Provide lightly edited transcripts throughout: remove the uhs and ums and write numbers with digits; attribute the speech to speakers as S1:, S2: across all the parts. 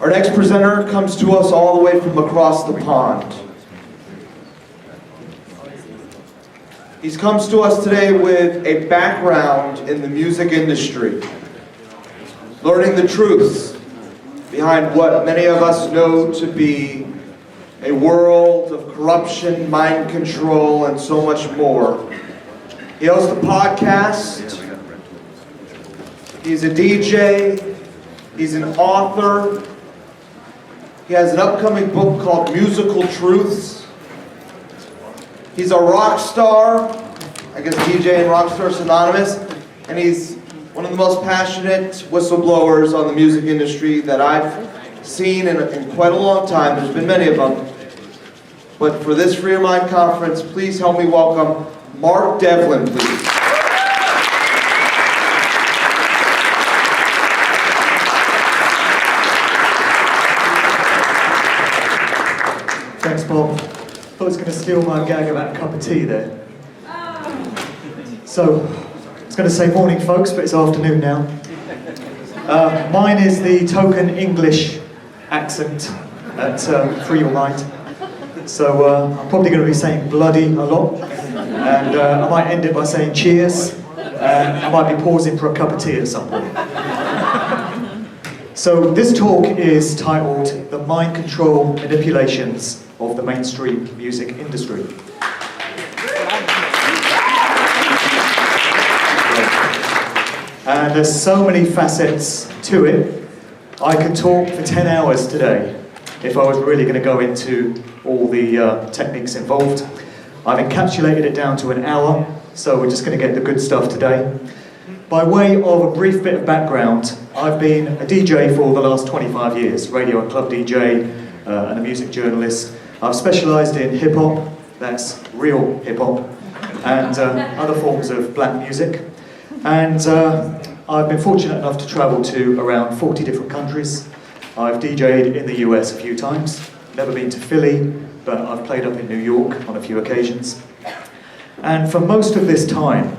S1: Our next presenter comes to us all the way from across the pond. He comes to us today with a background in the music industry, learning the truths behind what many of us know to be a world of corruption, mind control, and so much more. He hosts a podcast, he's a DJ, he's an author, he has an upcoming book called Musical Truths. He's a rock star, I guess DJ and rock star synonymous, and he's one of the most passionate whistleblowers on the music industry that I've seen in quite a long time. There's been many of them. But for this Free Your Mind conference, please help me welcome Mark Devlin, please.
S2: Thanks, Bob. I thought I was going to steal my gag about a cup of tea there. So, I was going to say morning, folks, but it's afternoon now. Mine is the token English accent at Free Your Mind. So, I'm probably going to be saying bloody a lot. And I might end it by saying cheers. And I might be pausing for a cup of tea at some point. So, this talk is titled The Mind Control Manipulations of the Mainstream Music Industry. And there's so many facets to it. I could talk for 10 hours today if I was really going to go into all the techniques involved. I've encapsulated it down to an hour, so we're just going to get the good stuff today. By way of a brief bit of background, I've been a DJ for the last 25 years, radio and club DJ and a music journalist. I've specialised in hip-hop, that's real hip-hop, and other forms of black music. And I've been fortunate enough to travel to around 40 different countries. I've DJ'd in the US a few times, never been to Philly, but I've played up in New York on a few occasions. And for most of this time,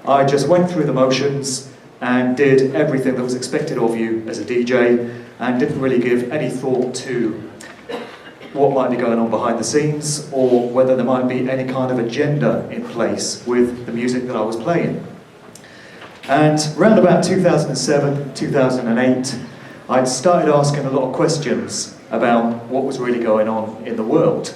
S2: I just went through the motions and did everything that was expected of you as a DJ and didn't really give any thought to what might be going on behind the scenes or whether there might be any kind of agenda in place with the music that I was playing. And around about 2007, 2008, I'd started asking a lot of questions about what was really going on in the world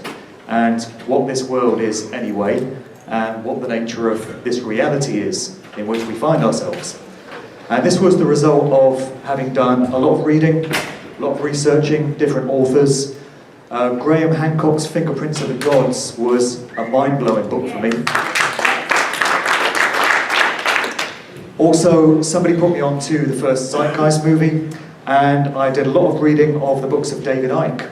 S2: and what this world is anyway and what the nature of this reality is in which we find ourselves. And this was the result of having done a lot of reading, a lot of researching, different authors. Graham Hancock's Fingerprints of the Gods was a mind-blowing book for me. Also, somebody put me on to the first Zeitgeist movie, and I did a lot of reading of the books of David Icke.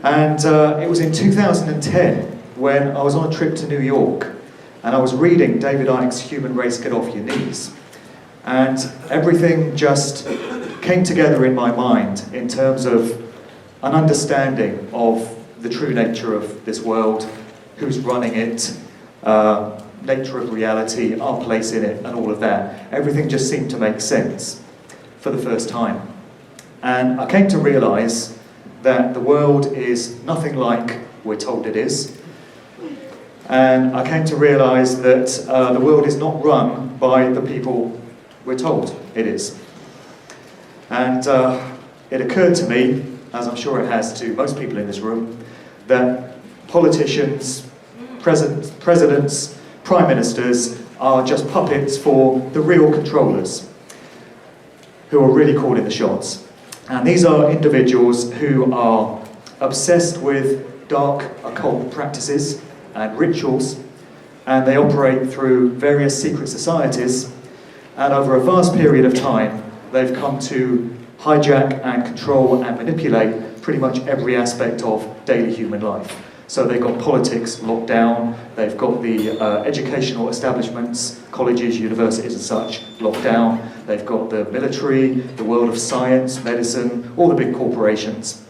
S2: And it was in 2010 when I was on a trip to New York, and I was reading David Icke's Human Race, Get Off Your Knees. And everything just came together in my mind in terms of an understanding of the true nature of this world, who's running it, nature of reality, our place in it, and all of that. Everything just seemed to make sense for the first time. And I came to realise that the world is nothing like we're told it is. And I came to realise that the world is not run by the people we're told it is. And it occurred to me, as I'm sure it has to most people in this room, that politicians, presidents, prime ministers are just puppets for the real controllers who are really calling the shots. And these are individuals who are obsessed with dark occult practices and rituals, and they operate through various secret societies, and over a vast period of time they've come to hijack and control and manipulate pretty much every aspect of daily human life. So they've got politics locked down, they've got the educational establishments, colleges, universities and such locked down, they've got the military, the world of science, medicine, all the big corporations.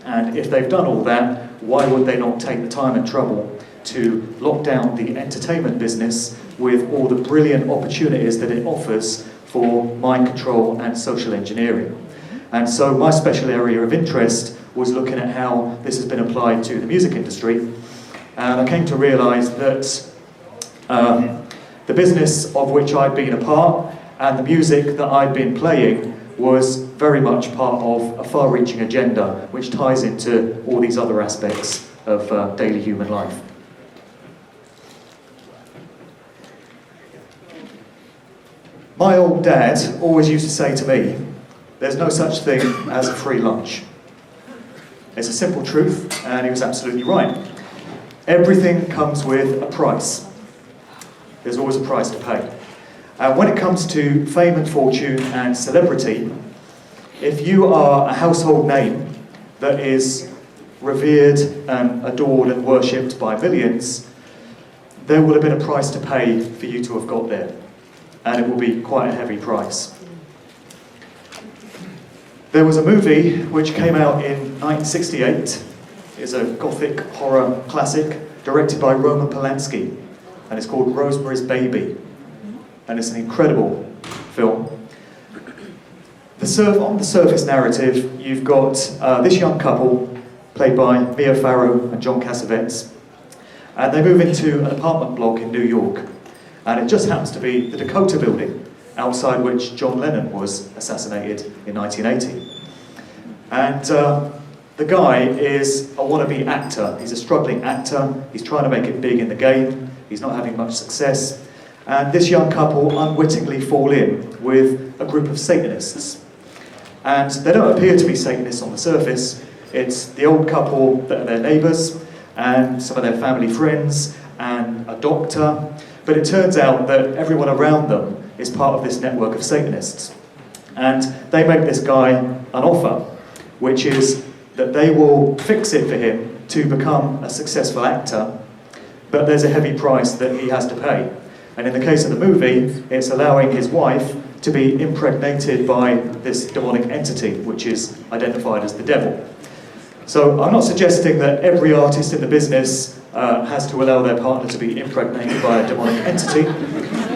S2: And if they've done all that, why would they not take the time and trouble to lock down the entertainment business with all the brilliant opportunities that it offers for mind control and social engineering? And so my special area of interest was looking at how this has been applied to the music industry. And I came to realise that the business of which I'd been a part and the music that I'd been playing was very much part of a far-reaching agenda which ties into all these other aspects of daily human life. My old dad always used to say to me, there's no such thing as a free lunch. It's a simple truth, and he was absolutely right. Everything comes with a price. There's always a price to pay. When it comes to fame and fortune and celebrity, if you are a household name that is revered and adored and worshipped by millions, there will have been a price to pay for you to have got there. And it will be quite a heavy price. There was a movie which came out in 1968. It's a gothic horror classic directed by Roman Polanski, and it's called Rosemary's Baby. And it's an incredible film. On the surface narrative, you've got this young couple, played by Mia Farrow and John Cassavetes, and they move into an apartment block in New York. And it just happens to be the Dakota building, outside which John Lennon was assassinated in 1980. And the guy is a wannabe actor. He's a struggling actor. He's trying to make it big in the game. He's not having much success. And this young couple unwittingly fall in with a group of Satanists. And they don't appear to be Satanists on the surface. It's the old couple that are their neighbours, and some of their family friends, and a doctor. But it turns out that everyone around them is part of this network of Satanists. And they make this guy an offer, which is that they will fix it for him to become a successful actor, but there's a heavy price that he has to pay. And in the case of the movie, it's allowing his wife to be impregnated by this demonic entity, which is identified as the devil. So I'm not suggesting that every artist in the business has to allow their partner to be impregnated by a demonic entity,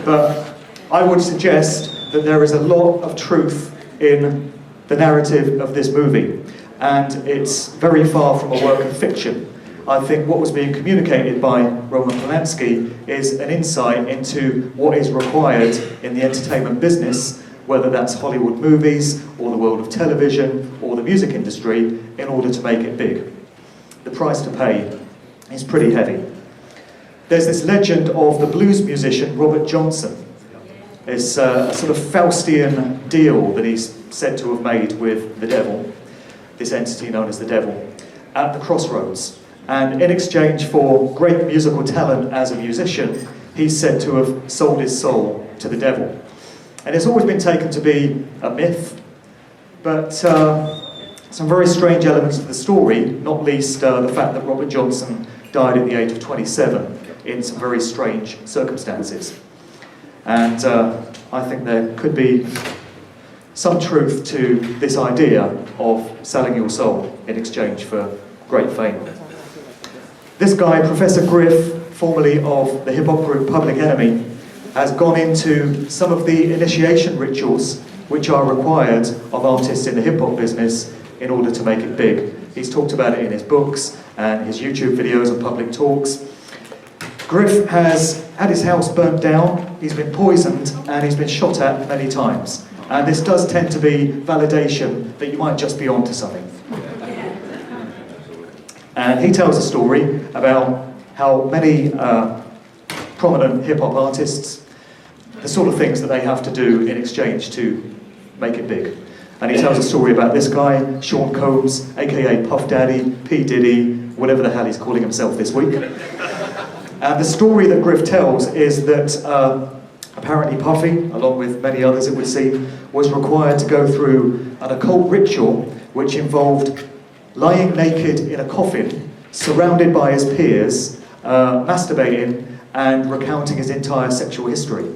S2: but I would suggest that there is a lot of truth in the narrative of this movie, and it's very far from a work of fiction. I think what was being communicated by Roman Polanski is an insight into what is required in the entertainment business, whether that's Hollywood movies, or the world of television, or the music industry, in order to make it big. The price to pay is pretty heavy. There's this legend of the blues musician Robert Johnson. It's a sort of Faustian deal that he's said to have made with the devil, this entity known as the devil, at the crossroads. And in exchange for great musical talent as a musician, he's said to have sold his soul to the devil. And it's always been taken to be a myth, but some very strange elements to the story, not least the fact that Robert Johnson died at the age of 27 in some very strange circumstances. And I think there could be some truth to this idea of selling your soul in exchange for great fame. This guy, Professor Griff, formerly of the hip-hop group Public Enemy, has gone into some of the initiation rituals which are required of artists in the hip-hop business in order to make it big. He's talked about it in his books and his YouTube videos and public talks. Griff has had his house burnt down, he's been poisoned, and he's been shot at many times. And this does tend to be validation that you might just be onto something. And he tells a story about how many prominent hip-hop artists, the sort of things that they have to do in exchange to make it big. And he tells a story about this guy, Sean Combs, aka Puff Daddy, P. Diddy, whatever the hell he's calling himself this week. And the story that Griff tells is that apparently Puffy, along with many others it would seem, was required to go through an occult ritual which involved lying naked in a coffin, surrounded by his peers, masturbating and recounting his entire sexual history.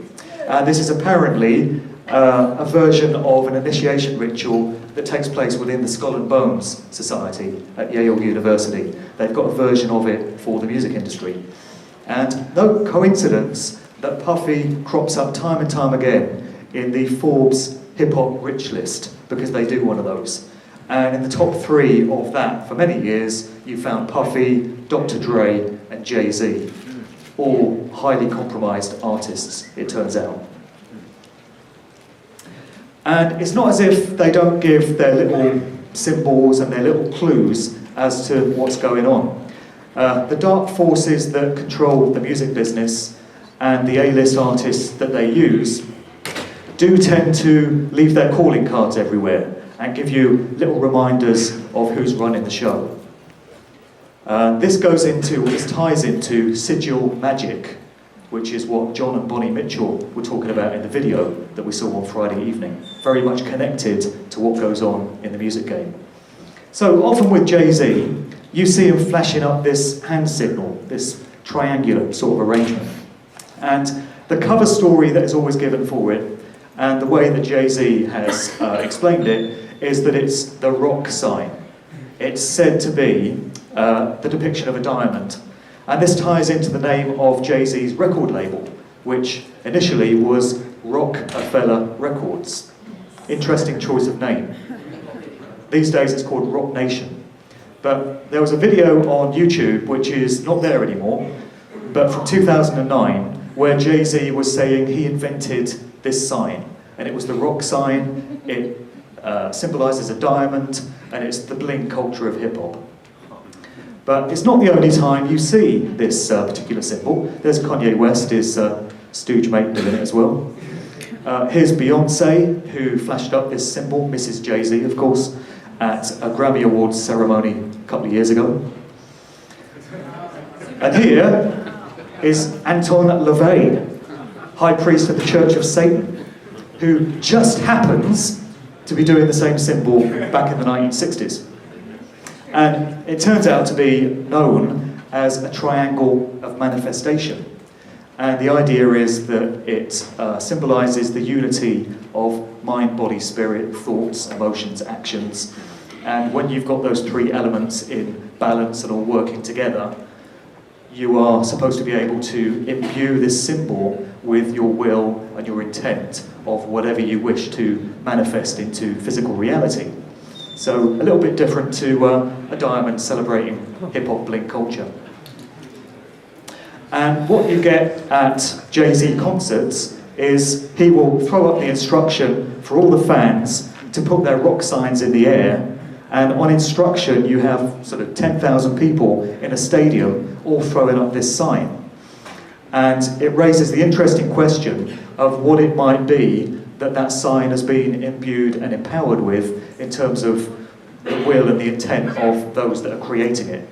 S2: And this is apparently a version of an initiation ritual that takes place within the Skull and Bones Society at Yale University. They've got a version of it for the music industry. And no coincidence that Puffy crops up time and time again in the Forbes hip-hop rich list, because they do one of those. And in the top 3 of that, for many years, you found Puffy, Dr. Dre, and Jay-Z. All highly compromised artists, it turns out. And it's not as if they don't give their little symbols and their little clues as to what's going on. The dark forces that control the music business and the A-list artists that they use do tend to leave their calling cards everywhere and give you little reminders of who's running the show. This ties into sigil magic, which is what John and Bonnie Mitchell were talking about in the video that we saw on Friday evening. Very much connected to what goes on in the music game. So often with Jay-Z, you see him flashing up this hand signal, this triangular sort of arrangement. And the cover story that is always given for it, and the way that Jay-Z has explained it, is that it's the rock sign. It's said to be the depiction of a diamond. And this ties into the name of Jay-Z's record label, which initially was Rockefeller Records. Interesting choice of name. These days it's called Rock Nation. But there was a video on YouTube, which is not there anymore, but from 2009, where Jay-Z was saying he invented this sign. And it was the rock sign, it symbolizes a diamond, and it's the bling culture of hip-hop. But it's not the only time you see this particular symbol. There's Kanye West, his stooge mate, doing it as well. Here's Beyonce, who flashed up this symbol, Mrs. Jay-Z, of course, at a Grammy Awards ceremony a couple of years ago. And here is Anton LaVey, High Priest of the Church of Satan, who just happens to be doing the same symbol back in the 1960s. And it turns out to be known as a triangle of manifestation. And the idea is that it symbolizes the unity of mind, body, spirit, thoughts, emotions, actions. And when you've got those 3 elements in balance and all working together, you are supposed to be able to imbue this symbol with your will and your intent of whatever you wish to manifest into physical reality. So a little bit different to a diamond celebrating hip-hop bling culture. And what you get at Jay-Z concerts is he will throw up the instruction for all the fans to put their rock signs in the air, and on instruction you have sort of 10,000 people in a stadium all throwing up this sign. And it raises the interesting question of what it might be that sign has been imbued and empowered with in terms of the will and the intent of those that are creating it.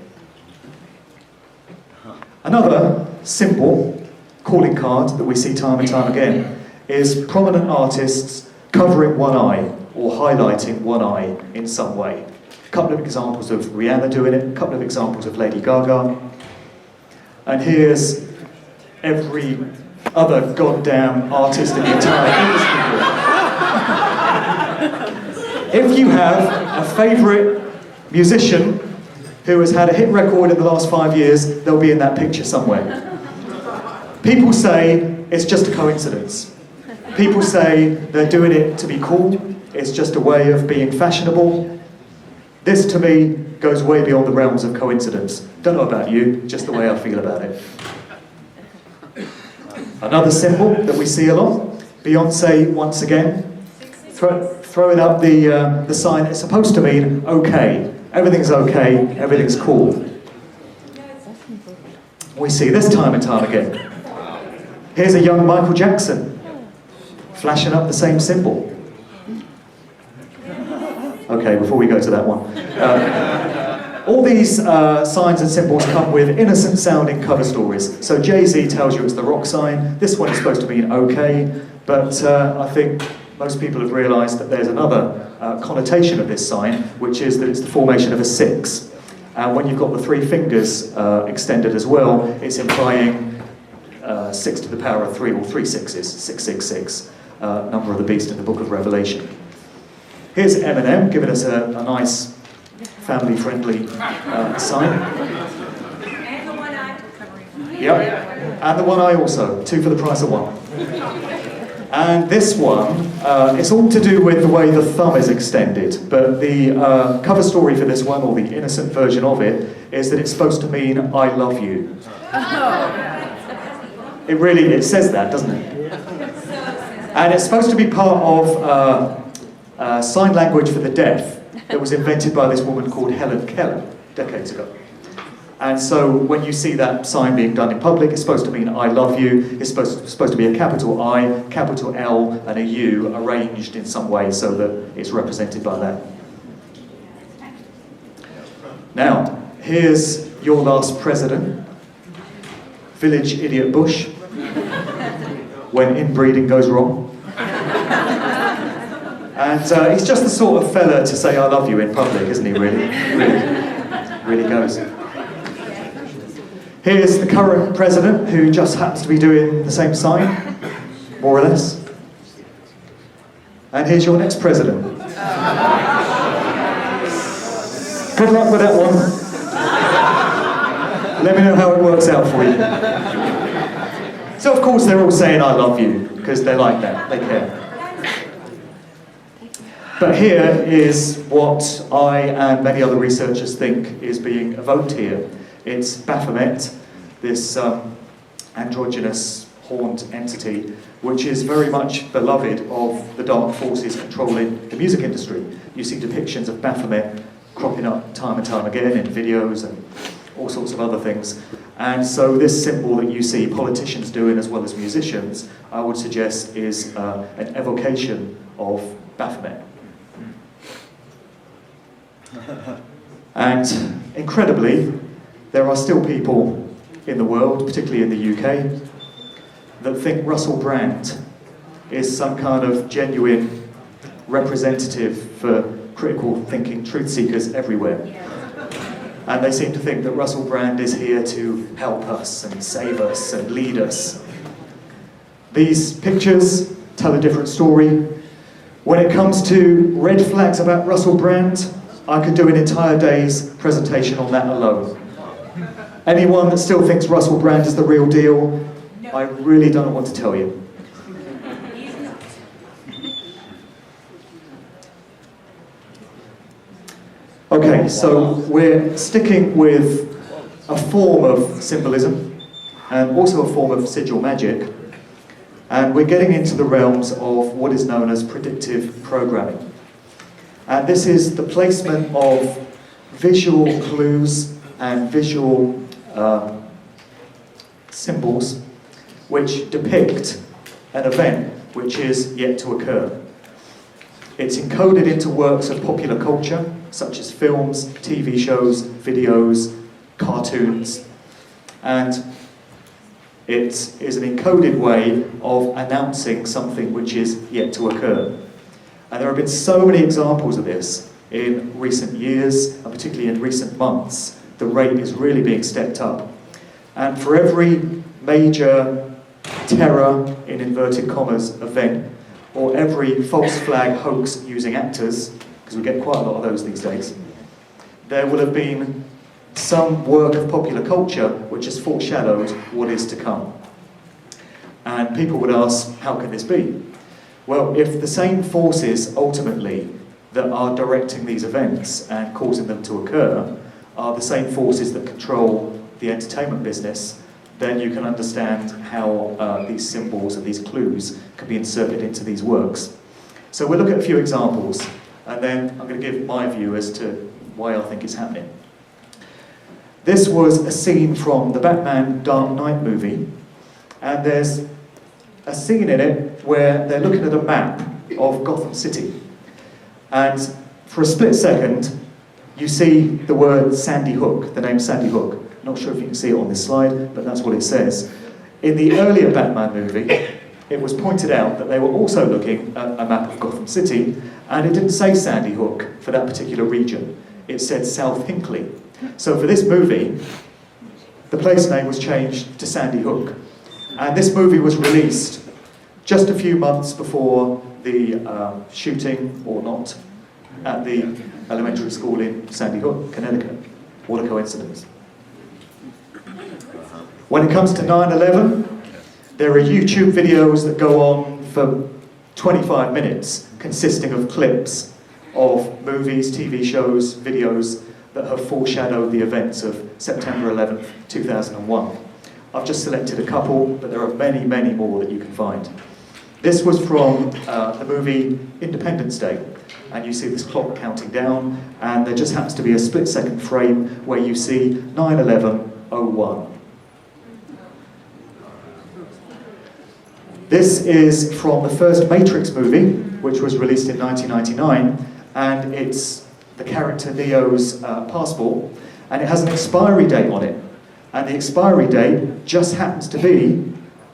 S2: Another simple calling card that we see time and time again is prominent artists covering one eye or highlighting one eye in some way. A couple of examples of Rihanna doing it, a couple of examples of Lady Gaga. And here's every other goddamn artist in the entire industry. If you have a favourite musician who has had a hit record in the last 5 years, they'll be in that picture somewhere. People say it's just a coincidence. People say they're doing it to be cool, it's just a way of being fashionable. This, to me, goes way beyond the realms of coincidence. Don't know about you, just the way I feel about it. Another symbol that we see a lot, Beyonce, once again, throwing up the sign. It's supposed to mean okay. Everything's okay, everything's cool. We see this time and time again. Here's a young Michael Jackson, flashing up the same symbol. Okay, before we go to that one. All these signs and symbols come with innocent-sounding cover stories. So Jay-Z tells you it's the rock sign. This one is supposed to mean okay, but I think most people have realised that there's another connotation of this sign, which is that it's the formation of a 6. And when you've got the 3 fingers extended as well, it's implying 6 to the power of 3, or 3 sixes, 666, number of the beast in the book of Revelation. Here's Eminem giving us a nice family-friendly sign.
S3: And the one eye.
S2: Yep, and the one eye also, 2 for the price of 1. And this one, it's all to do with the way the thumb is extended, but the cover story for this one, or the innocent version of it, is that it's supposed to mean I love you. It says that, doesn't it? And it's supposed to be part of sign language for the deaf that was invented by this woman called Helen Keller decades ago. And so when you see that sign being done in public, it's supposed to mean I love you. It's supposed to be a capital I, capital L, and a U arranged in some way so that it's represented by that. Now, here's your last president, Village Idiot Bush, when inbreeding goes wrong. And he's just the sort of fella to say I love you in public, isn't he, really? Really goes. Here's the current president, who just happens to be doing the same sign, more or less. And here's your next president. Good luck with that one. Let me know how it works out for you. So of course they're all saying I love you, because they like that, they care. But here is what I and many other researchers think is being evoked here. It's Baphomet, this androgynous horned entity, which is very much beloved of the dark forces controlling the music industry. You see depictions of Baphomet cropping up time and time again in videos and all sorts of other things. And so this symbol that you see politicians doing as well as musicians, I would suggest is an evocation of Baphomet. And incredibly, there are still people in the world, particularly in the UK, that think Russell Brand is some kind of genuine representative for critical thinking truth seekers everywhere. And they seem to think that Russell Brand is here to help us and save us and lead us. These pictures tell a different story. When it comes to red flags about Russell Brand, I could do an entire day's presentation on that alone. Anyone that still thinks Russell Brand is the real deal, I really don't know what to tell you. Okay, so we're sticking with a form of symbolism and also a form of sigil magic, and we're getting into the realms of what is known as predictive programming. And this is the placement of visual clues and visual symbols which depict an event which is yet to occur. It's encoded into works of popular culture, such as films, TV shows, videos, cartoons, and it is an encoded way of announcing something which is yet to occur. And there have been so many examples of this in recent years, and particularly in recent months. The rate is really being stepped up. And for every major terror, in inverted commas, event, or every false flag hoax using actors, because we get quite a lot of those these days, there will have been some work of popular culture which has foreshadowed what is to come. And people would ask, how can this be? Well, if the same forces ultimately that are directing these events and causing them to occur are the same forces that control the entertainment business, then you can understand how these symbols and these clues can be inserted into these works. So we'll look at a few examples, and then I'm going to give my view as to why I think it's happening. This was a scene from the Batman Dark Knight movie, and there's a scene in it where they're looking at a map of Gotham City. And for a split second, you see the word Sandy Hook, the name Sandy Hook. Not sure if you can see it on this slide, but that's what it says. In the earlier Batman movie, it was pointed out that they were also looking at a map of Gotham City, and it didn't say Sandy Hook for that particular region. It said South Hinckley. So for this movie, the place name was changed to Sandy Hook. And this movie was released just a few months before the shooting, or not, at the elementary school in Sandy Hook, Connecticut. What a coincidence. When it comes to 9/11, there are YouTube videos that go on for for 25 minutes, consisting of clips of movies, TV shows, videos that have foreshadowed the events of September 11th, 2001. I've just selected a couple, but there are many, many more that you can find. This was from the movie Independence Day, and you see this clock counting down, and there just happens to be a split-second frame where you see 9/11/01. This is from the first Matrix movie, which was released in 1999, and it's the character Neo's passport, and it has an expiry date on it. And the expiry date just happens to be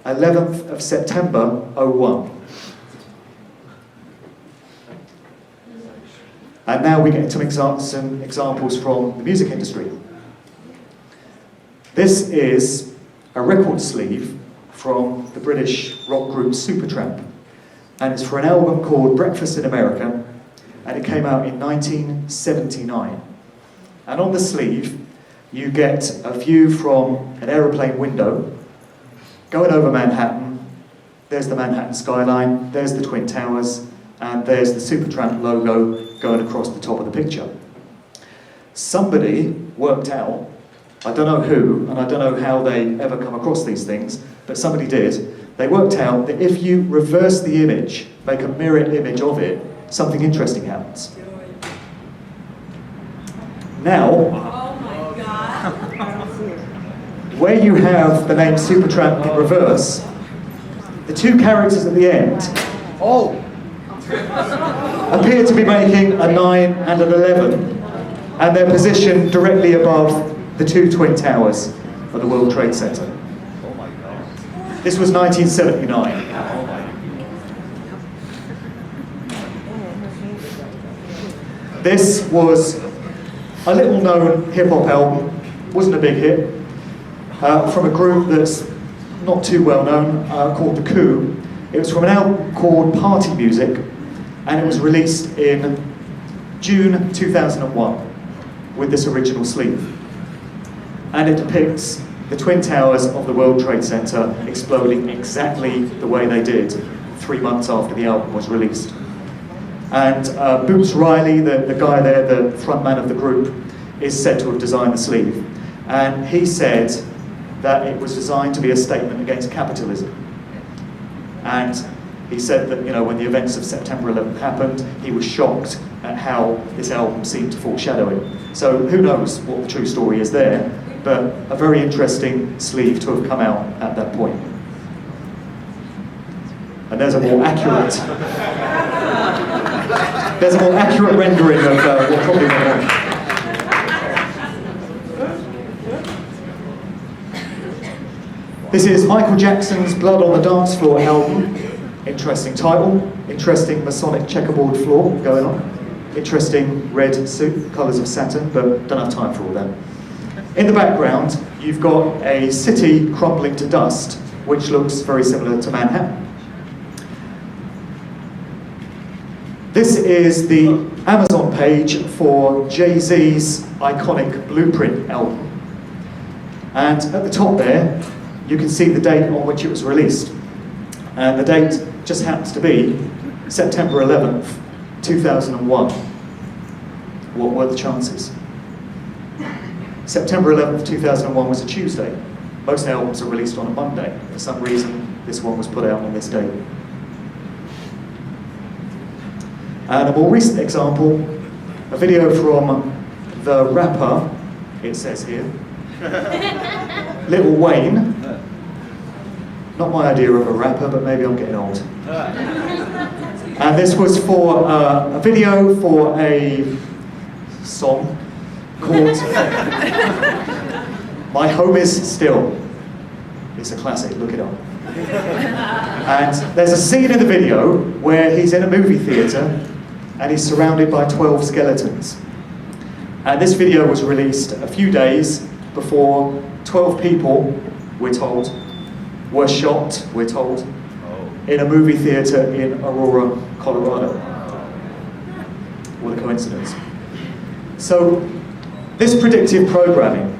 S2: 11th of September 01. And now we get into some examples from the music industry. This is a record sleeve from the British rock group Supertramp, and it's for an album called Breakfast in America, and it came out in 1979. And on the sleeve, you get a view from an aeroplane window going over Manhattan. There's the Manhattan skyline, there's the Twin Towers, and there's the Supertramp logo going across the top of the picture. Somebody worked out, I don't know who, and I don't know how they ever come across these things, but somebody did. They worked out that if you reverse the image, make a mirror image of it, something interesting happens. Now,
S3: Oh my God.
S2: where you have the name Supertramp in reverse, the two characters at the end appear to be making a 9 and an 11, and they're positioned directly above the two Twin Towers of the World Trade Center. This was 1979. This was a little known hip-hop album, wasn't a big hit, from a group that's not too well known, called The Coup. It was from an album called Party Music, and it was released in June 2001 with this original sleeve. And it depicts the Twin Towers of the World Trade Center exploding exactly the way they did 3 months after the album was released. And Boots Riley, the guy there, the frontman of the group, is said to have designed the sleeve. And he said that it was designed to be a statement against capitalism. And he said that, you know, when the events of September 11th happened, he was shocked at how this album seemed to foreshadow it. So who knows what the true story is there, but a very interesting sleeve to have come out at that point. And there's a more accurate rendering of what probably went on. This is Michael Jackson's Blood on the Dance Floor album. Interesting title, interesting Masonic checkerboard floor going on. Interesting red suit, colours of Saturn, but don't have time for all that. In the background, you've got a city crumbling to dust, which looks very similar to Manhattan. This is the Amazon page for Jay-Z's iconic Blueprint album. And at the top there, you can see the date on which it was released. And the date just happens to be September 11th, 2001. What were the chances? September 11th, 2001 was a Tuesday. Most albums are released on a Monday. For some reason, this one was put out on this date. And a more recent example, a video from the rapper, it says here, Lil Wayne. Not my idea of a rapper, but maybe I'm getting old. And this was for a video for a song called My Home Is Still. It's a classic, look it up. And there's a scene in the video where he's in a movie theatre and he's surrounded by 12 skeletons. And this video was released a few days before 12 people, we're told, were shot, we're told, in a movie theatre in Aurora, Colorado. What a coincidence. So, this predictive programming,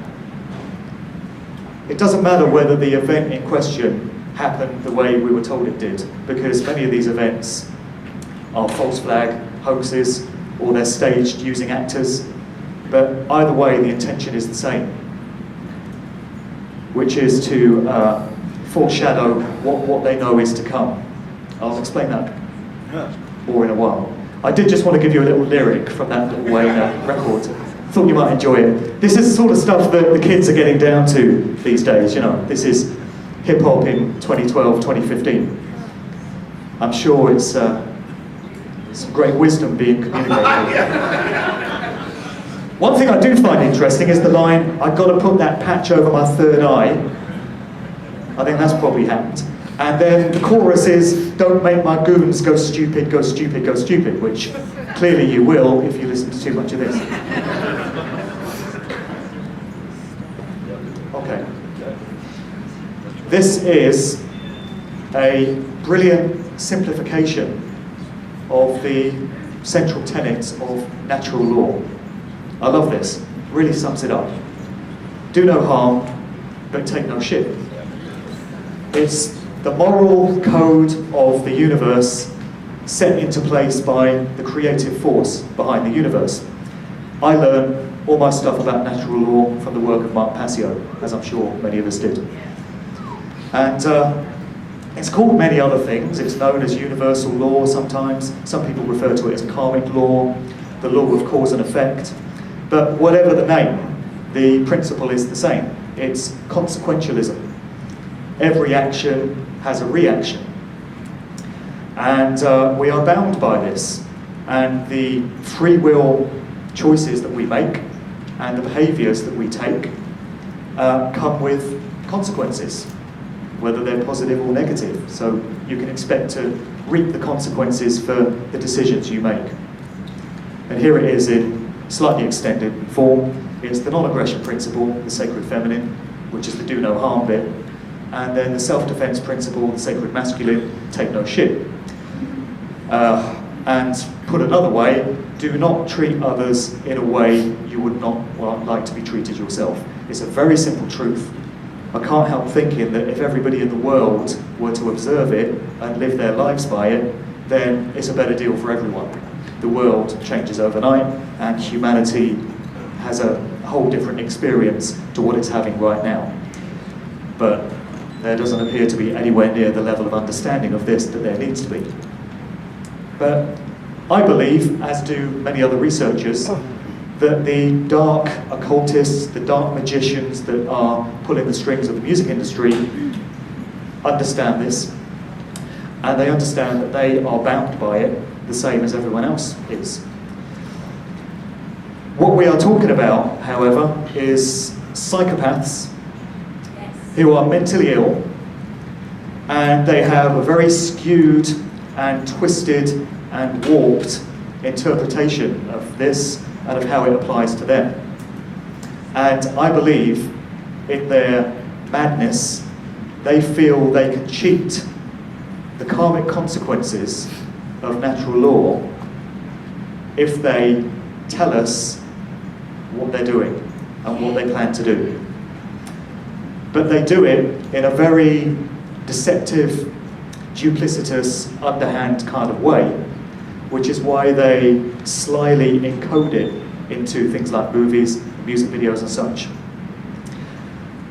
S2: it doesn't matter whether the event in question happen the way we were told it did, because many of these events are false flag hoaxes, or they're staged using actors. But either way, the intention is the same, which is to foreshadow what they know is to come. I'll explain that more in a while. I did just want to give you a little lyric from that little Wayne record. Thought you might enjoy it. This is the sort of stuff that the kids are getting down to these days, you know. This is hip-hop in 2012, 2015. I'm sure it's some great wisdom being communicated. One thing I do find interesting is the line, "I've got to put that patch over my third eye." I think that's probably happened. And then the chorus is, "Don't make my goons go stupid, go stupid, go stupid," which clearly you will if you listen to too much of this. Okay. This is a brilliant simplification of the central tenets of natural law. I love this. Really sums it up. Do no harm, but take no shit. It's the moral code of the universe set into place by the creative force behind the universe. I learned all my stuff about natural law from the work of Mark Passio, as I'm sure many of us did. And it's called many other things. It's known as universal law sometimes. Some people refer to it as karmic law, the law of cause and effect. But whatever the name, the principle is the same. It's consequentialism. Every action has a reaction. And we are bound by this. And the free will choices that we make and the behaviours that we take come with consequences, whether they're positive or negative. So you can expect to reap the consequences for the decisions you make. And here it is in slightly extended form. It's the non-aggression principle, the sacred feminine, which is the do no harm bit, and then the self-defense principle, the sacred masculine, take no shit. And put another way, do not treat others in a way you would not like to be treated yourself. It's a very simple truth. I can't help thinking that if everybody in the world were to observe it and live their lives by it, then it's a better deal for everyone. The world changes overnight, and humanity has a whole different experience to what it's having right now. But there doesn't appear to be anywhere near the level of understanding of this that there needs to be. But I believe, as do many other researchers, that the dark occultists, the dark magicians that are pulling the strings of the music industry understand this, and they understand that they are bound by it the same as everyone else is. What we are talking about, however, is psychopaths who are mentally ill, and they have a very skewed and twisted and warped interpretation of this and of how it applies to them. And I believe in their madness, they feel they can cheat the karmic consequences of natural law if they tell us what they're doing and what they plan to do. But they do it in a very deceptive, duplicitous, underhand kind of way, which is why they slyly encode it into things like movies, music videos and such.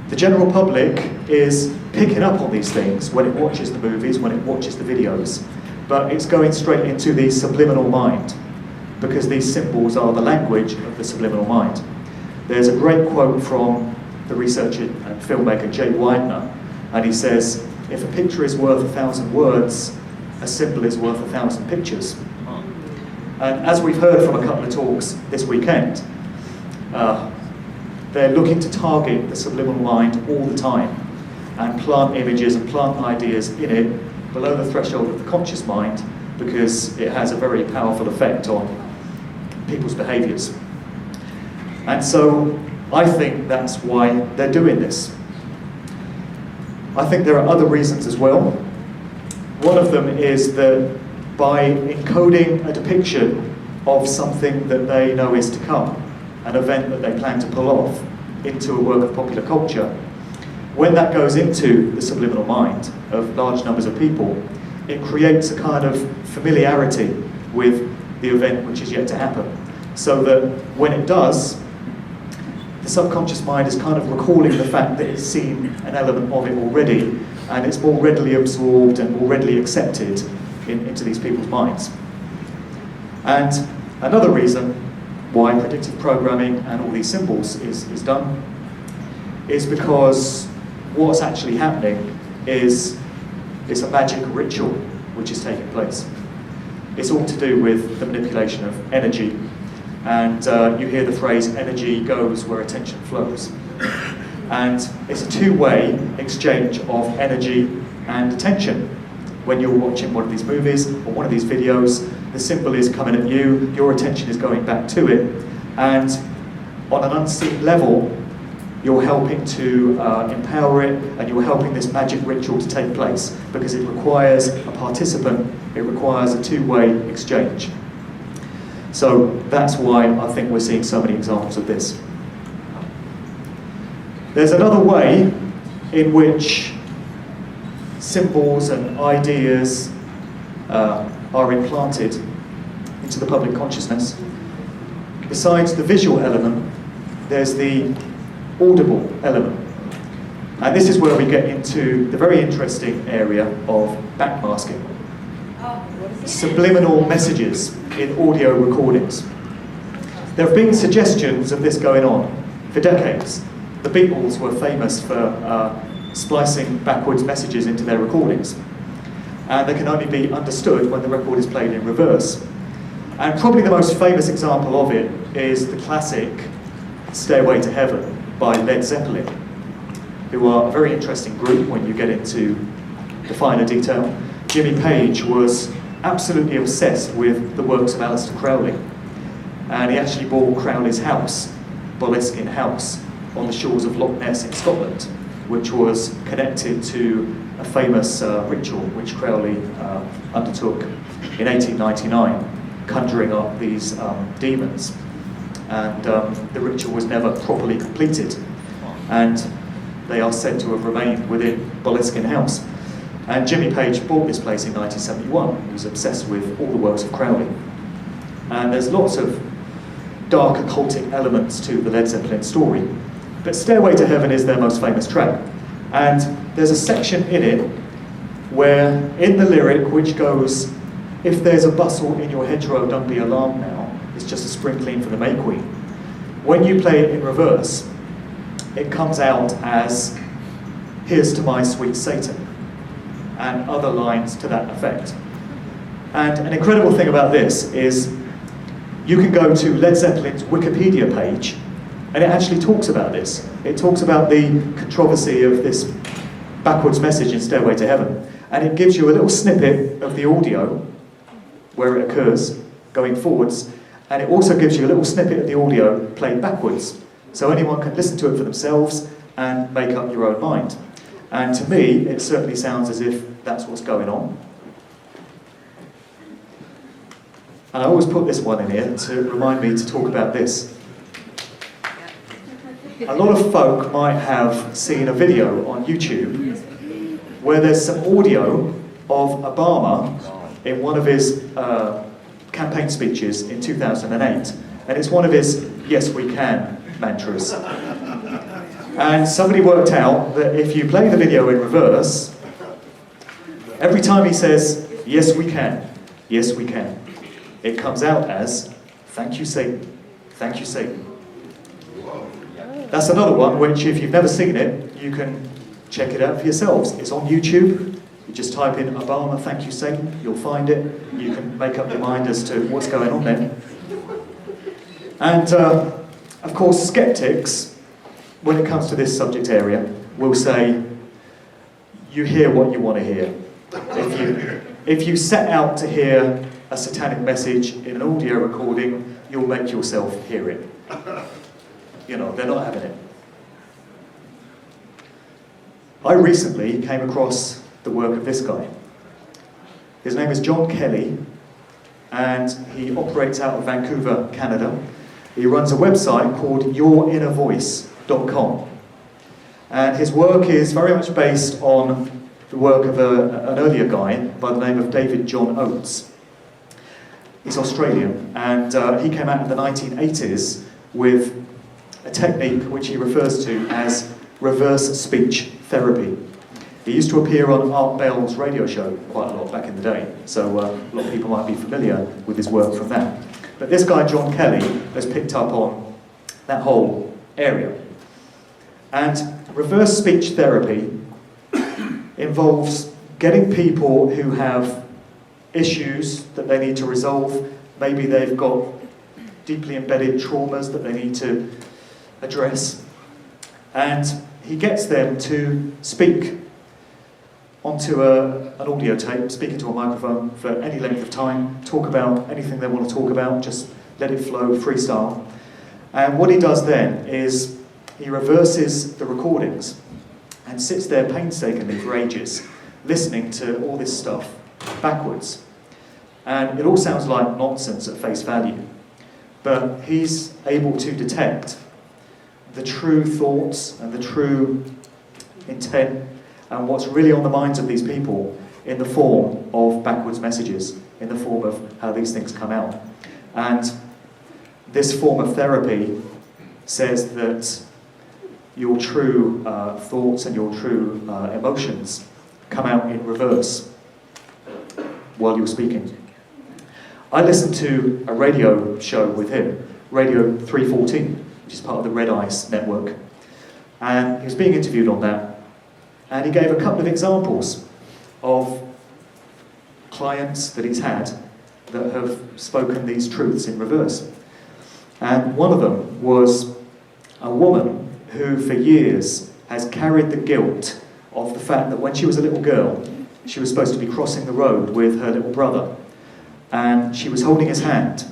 S2: The general public is picking up on these things when it watches the movies, when it watches the videos, but it's going straight into the subliminal mind, because these symbols are the language of the subliminal mind. There's a great quote from the researcher and filmmaker Jay Weidner, and he says, "If a picture is worth 1,000 words, a symbol is worth 1,000 pictures." And as we've heard from a couple of talks this weekend, they're looking to target the subliminal mind all the time and plant images and plant ideas in it below the threshold of the conscious mind, because it has a very powerful effect on people's behaviours. And so I think that's why they're doing this. I think there are other reasons as well. One of them is that by encoding a depiction of something that they know is to come, an event that they plan to pull off, into a work of popular culture, when that goes into the subliminal mind of large numbers of people, it creates a kind of familiarity with the event which is yet to happen. So that when it does, the subconscious mind is kind of recalling the fact that it's seen an element of it already, and it's more readily absorbed and more readily accepted into these people's minds. And another reason why predictive programming and all these symbols is done is because what's actually happening is it's a magic ritual which is taking place. It's all to do with the manipulation of energy, and you hear the phrase, energy goes where attention flows. And it's a two-way exchange of energy and attention. When you're watching one of these movies or one of these videos, the symbol is coming at you, your attention is going back to it, and on an unseen level, you're helping to empower it, and you're helping this magic ritual to take place, because it requires a participant, it requires a two-way exchange. So that's why I think we're seeing so many examples of this. There's another way in which symbols and ideas are implanted into the public consciousness. Besides the visual element, there's the audible element. And this is where we get into the very interesting area of backmasking. Subliminal messages in audio recordings. There have been suggestions of this going on for decades. The Beatles were famous for splicing backwards messages into their recordings. And they can only be understood when the record is played in reverse. And probably the most famous example of it is the classic Stairway to Heaven by Led Zeppelin, who are a very interesting group when you get into the finer detail. Jimmy Page was absolutely obsessed with the works of Aleister Crowley, and he actually bought Crowley's house, Boleskine House, on the shores of Loch Ness in Scotland, which was connected to a famous ritual which Crowley undertook in 1899, conjuring up these demons. And the ritual was never properly completed, and they are said to have remained within Boleskine House. And Jimmy Page bought this place in 1971. He was obsessed with all the works of Crowley. And there's lots of dark occultic elements to the Led Zeppelin story, but Stairway to Heaven is their most famous track. And there's a section in it where, in the lyric, which goes, "If there's a bustle in your hedgerow, don't be alarmed now. It's just a spring clean for the May Queen." When you play it in reverse, it comes out as, "Here's to my sweet Satan," and other lines to that effect. And an incredible thing about this is you can go to Led Zeppelin's Wikipedia page, and it actually talks about this. It talks about the controversy of this backwards message in Stairway to Heaven, and it gives you a little snippet of the audio where it occurs going forwards, and it also gives you a little snippet of the audio played backwards, so anyone can listen to it for themselves and make up your own mind. And to me, it certainly sounds as if that's what's going on. And I always put this one in here to remind me to talk about this. A lot of folk might have seen a video on YouTube where there's some audio of Obama in one of his campaign speeches in 2008. And it's one of his "Yes, we can" mantras. And somebody worked out that if you play the video in reverse, every time he says, "Yes, we can, yes, we can," it comes out as, "Thank you, Satan, thank you, Satan." That's another one which, if you've never seen it, you can check it out for yourselves. It's on YouTube. You just type in "Obama, thank you, Satan," you'll find it. You can make up your mind as to what's going on there. And, of course, skeptics, when it comes to this subject area, will say, you hear what you want to hear. If you set out to hear a satanic message in an audio recording, you'll make yourself hear it. You know, they're not having it. I recently came across the work of this guy. His name is John Kelly, and he operates out of Vancouver, Canada. He runs a website called yourinnervoice.com. And his work is very much based on the work of an earlier guy by the name of David John Oates. He's Australian, and he came out in the 1980s with a technique which he refers to as reverse speech therapy. He used to appear on Art Bell's radio show quite a lot back in the day, so a lot of people might be familiar with his work from that. But this guy, John Kelly, has picked up on that whole area. And reverse speech therapy involves getting people who have issues that they need to resolve. Maybe they've got deeply embedded traumas that they need to address. And he gets them to speak onto an audio tape, speak into a microphone for any length of time, talk about anything they want to talk about, just let it flow, freestyle. And what he does then is he reverses the recordings and sits there painstakingly for ages, listening to all this stuff backwards. And it all sounds like nonsense at face value, but he's able to detect the true thoughts and the true intent and what's really on the minds of these people in the form of backwards messages, in the form of how these things come out. And this form of therapy says that your true thoughts and your true emotions come out in reverse while you're speaking. I listened to a radio show with him, Radio 314, which is part of the Red Ice network, and he was being interviewed on that, and he gave a couple of examples of clients that he's had that have spoken these truths in reverse. And one of them was a woman who for years has carried the guilt of the fact that when she was a little girl, she was supposed to be crossing the road with her little brother, and she was holding his hand,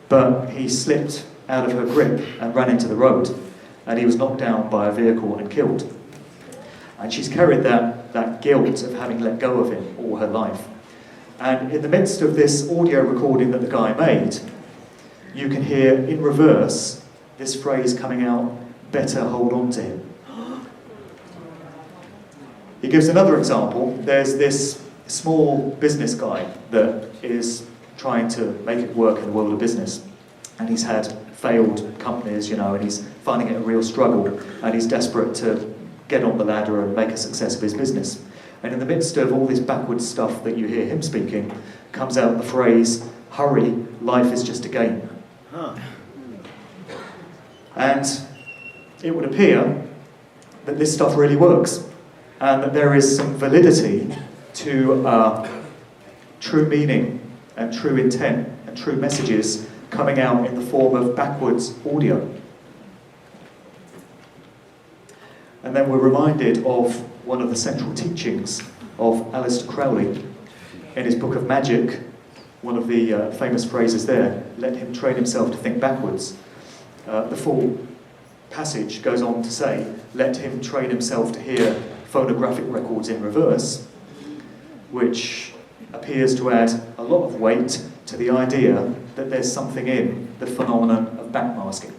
S2: but he slipped out of her grip and ran into the road, and he was knocked down by a vehicle and killed. And she's carried that guilt of having let go of him all her life. And in the midst of this audio recording that the guy made, you can hear in reverse this phrase coming out, "Better hold on to him." He gives another example. There's this small business guy that is trying to make it work in the world of business. And he's had failed companies, and he's finding it a real struggle. And he's desperate to get on the ladder and make a success of his business. And in the midst of all this backwards stuff that you hear him speaking, comes out the phrase, "Hurry, life is just a game." And it would appear that this stuff really works, and that there is some validity to true meaning and true intent and true messages coming out in the form of backwards audio. And then we're reminded of one of the central teachings of Aleister Crowley in his book of Magic. One of the famous phrases there, "Let him train himself to think backwards." The full passage goes on to say, "Let him train himself to hear phonographic records in reverse," which appears to add a lot of weight to the idea that there's something in the phenomenon of backmasking.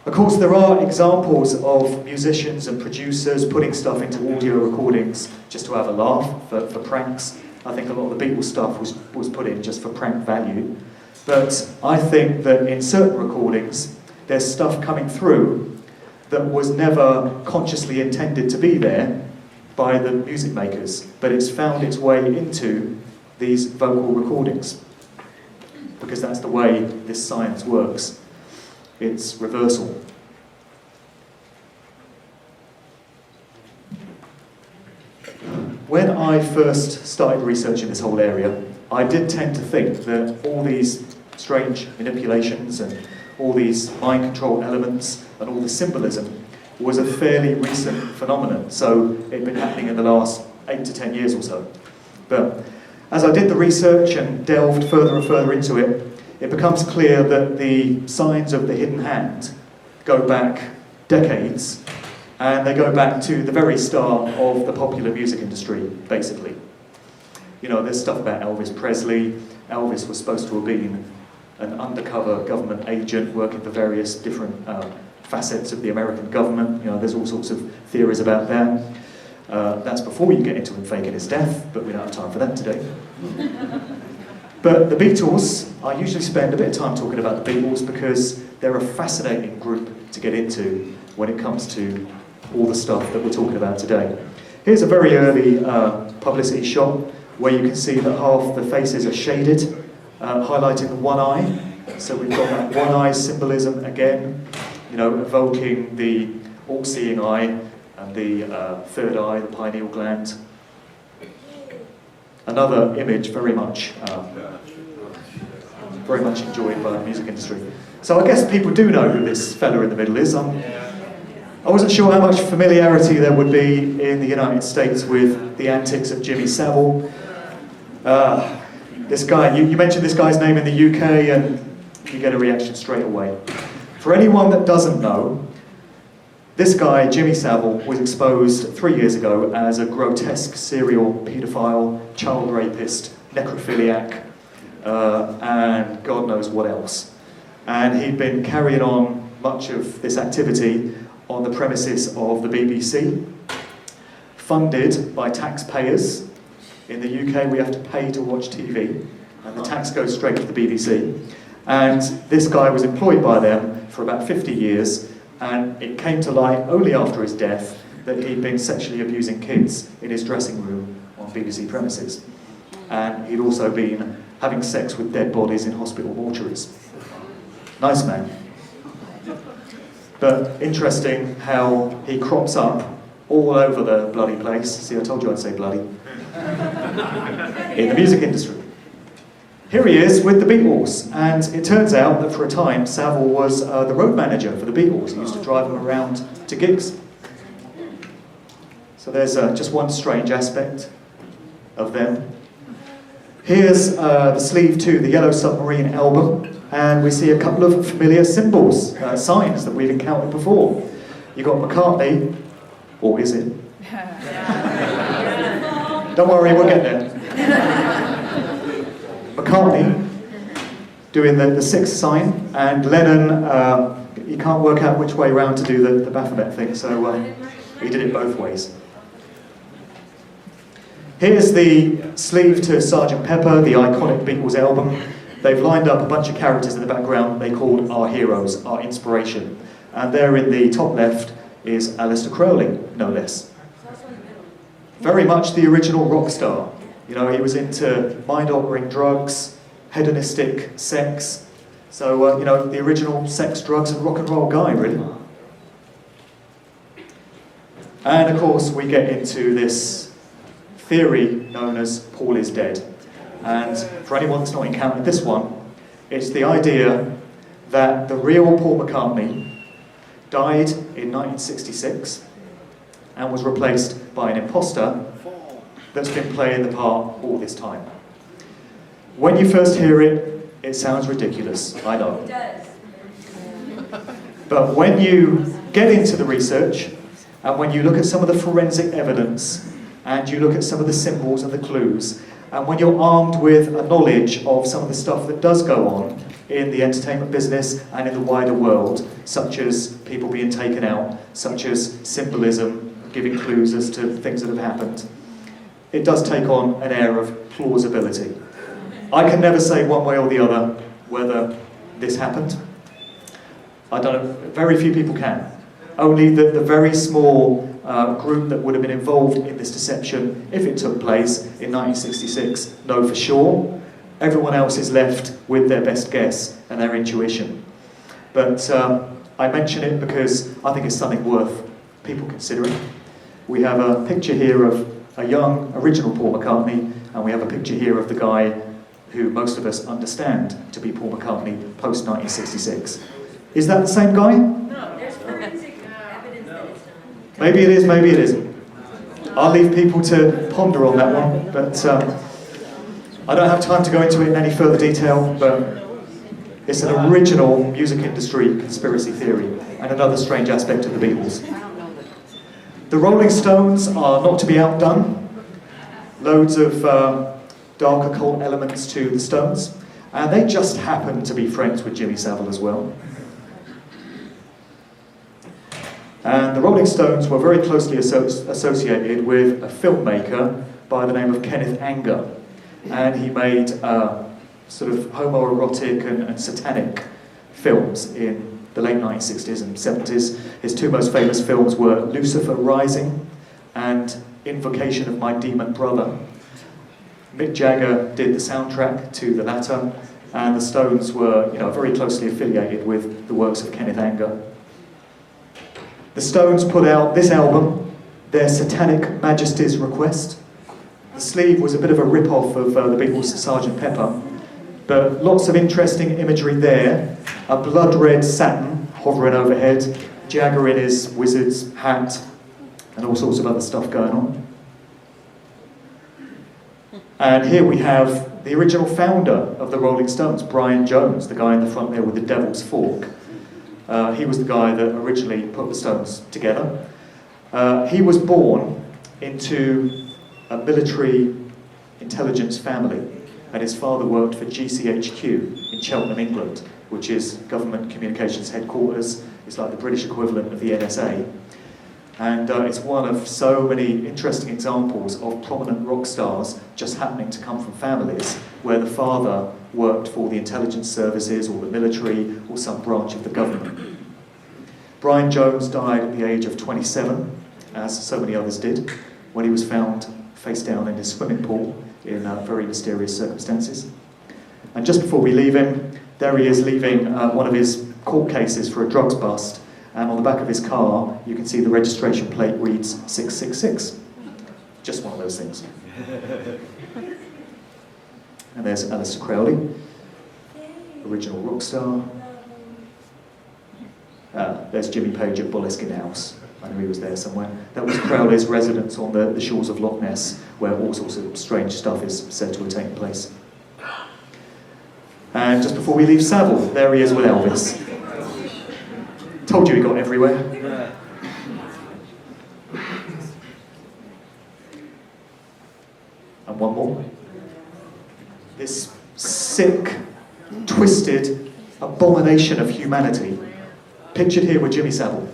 S2: Of course, there are examples of musicians and producers putting stuff into audio recordings just to have a laugh, for pranks. I think a lot of the Beatles stuff was put in just for prank value. But I think that in certain recordings, there's stuff coming through that was never consciously intended to be there by the music makers, but it's found its way into these vocal recordings, because that's the way this science works. It's reversal. When I first started researching this whole area, I did tend to think that all these strange manipulations and all these mind control elements and all the symbolism was a fairly recent phenomenon. So it'd been happening in the last 8 to 10 years or so. But as I did the research and delved further and further into it, it becomes clear that the signs of the hidden hand go back decades, and they go back to the very start of the popular music industry, basically. There's stuff about Elvis Presley. Elvis was supposed to have been an undercover government agent working for various different facets of the American government. You know, there's all sorts of theories about that. That's before you get into him faking his death, but we don't have time for that today. But the Beatles, I usually spend a bit of time talking about the Beatles because they're a fascinating group to get into when it comes to all the stuff that we're talking about today. Here's a very early publicity shot where you can see that half the faces are shaded, highlighting the one eye. So we've got that one eye symbolism again, you know, evoking the all-seeing eye and the third eye, the pineal gland. Another image very much enjoyed by the music industry. So I guess people do know who this fella in the middle is. I wasn't sure how much familiarity there would be in the United States with the antics of Jimmy Savile. This guy, you mentioned this guy's name in the UK and you get a reaction straight away. For anyone that doesn't know, this guy, Jimmy Savile, was exposed 3 years ago as a grotesque serial paedophile, child rapist, necrophiliac, and God knows what else. And he'd been carrying on much of this activity on the premises of the BBC, funded by taxpayers. In the UK, we have to pay to watch TV, and the tax goes straight to the BBC. And this guy was employed by them for about 50 years, and it came to light only after his death that he'd been sexually abusing kids in his dressing room on BBC premises. And he'd also been having sex with dead bodies in hospital mortuaries. Nice man. But interesting how he crops up all over the bloody place. See, I told you I'd say bloody. In the music industry. Here he is with the Beatles, and it turns out that for a time Savile was the road manager for the Beatles. He used to drive them around to gigs. So there's just one strange aspect of them. Here's the sleeve to the Yellow Submarine album, and we see a couple of familiar symbols, signs that we've encountered before. You've got McCartney, or is it? Don't worry, we'll get there. McCartney doing the sixth sign, and Lennon, he can't work out which way round to do the Baphomet thing, so he did it both ways. Here's the sleeve to Sgt. Pepper, the iconic Beatles album. They've lined up a bunch of characters in the background they called our heroes, our inspiration. And there in the top left is Aleister Crowley, no less. Very much the original rock star. You know, he was into mind-altering drugs, hedonistic sex. So, you know, the original sex, drugs, and rock and roll guy, really. And, of course, we get into this theory known as Paul is dead. And for anyone that's not encountered this one, it's the idea that the real Paul McCartney died in 1966 and was replaced by an imposter that's been playing the part all this time. When you first hear it, it sounds ridiculous, I know.
S3: It does.
S2: But when you get into the research, and when you look at some of the forensic evidence, and you look at some of the symbols and the clues, and when you're armed with a knowledge of some of the stuff that does go on in the entertainment business and in the wider world, such as people being taken out, such as symbolism, giving clues as to things that have happened, it does take on an air of plausibility. I can never say one way or the other whether this happened. I don't know, very few people can. Only the very small group that would have been involved in this deception, if it took place in 1966, know for sure. Everyone else is left with their best guess and their intuition. But I mention it because I think it's something worth people considering. We have a picture here of a young original Paul McCartney, and we have a picture here of the guy who most of us understand to be Paul McCartney post-1966. Is that the same guy?
S3: No, there's forensic evidence that it's not.
S2: Maybe it is, maybe it isn't. I'll leave people to ponder on that one, but I don't have time to go into it in any further detail, but it's an original music industry conspiracy theory and another strange aspect of the Beatles. The Rolling Stones are not to be outdone. Loads of dark occult elements to the Stones, and they just happen to be friends with Jimmy Savile as well. And the Rolling Stones were very closely associated with a filmmaker by the name of Kenneth Anger. And he made sort of homoerotic and satanic films in the late 1960s and 70s. His two most famous films were Lucifer Rising and Invocation of My Demon Brother. Mick Jagger did the soundtrack to the latter, and the Stones were, very closely affiliated with the works of Kenneth Anger. The Stones put out this album, Their Satanic Majesty's Request. The sleeve was a bit of a rip-off of the Beatles' Sgt. Pepper, but lots of interesting imagery there. A blood-red satin hovering overhead, Jagger in his wizard's hat, and all sorts of other stuff going on. And here we have the original founder of the Rolling Stones, Brian Jones, the guy in the front there with the devil's fork. He was the guy that originally put the Stones together. He was born into a military intelligence family, and his father worked for GCHQ in Cheltenham, England, which is Government Communications Headquarters. It's like the British equivalent of the NSA. And it's one of so many interesting examples of prominent rock stars just happening to come from families where the father worked for the intelligence services or the military or some branch of the government. Brian Jones died at the age of 27, as so many others did, when he was found face down in his swimming pool in very mysterious circumstances. And just before we leave him, there he is leaving one of his court cases for a drugs bust. And on the back of his car, you can see the registration plate reads 666. Just one of those things. And there's Alistair Crowley, original rock star. There's Jimmy Page at Boleskine House. I knew he was there somewhere. That was Crowley's residence on the shores of Loch Ness, where all sorts of strange stuff is said to have taken place. And just before we leave Savile, there he is with Elvis. Told you he got everywhere. And one more. This sick, twisted abomination of humanity, pictured here with Jimmy Savile.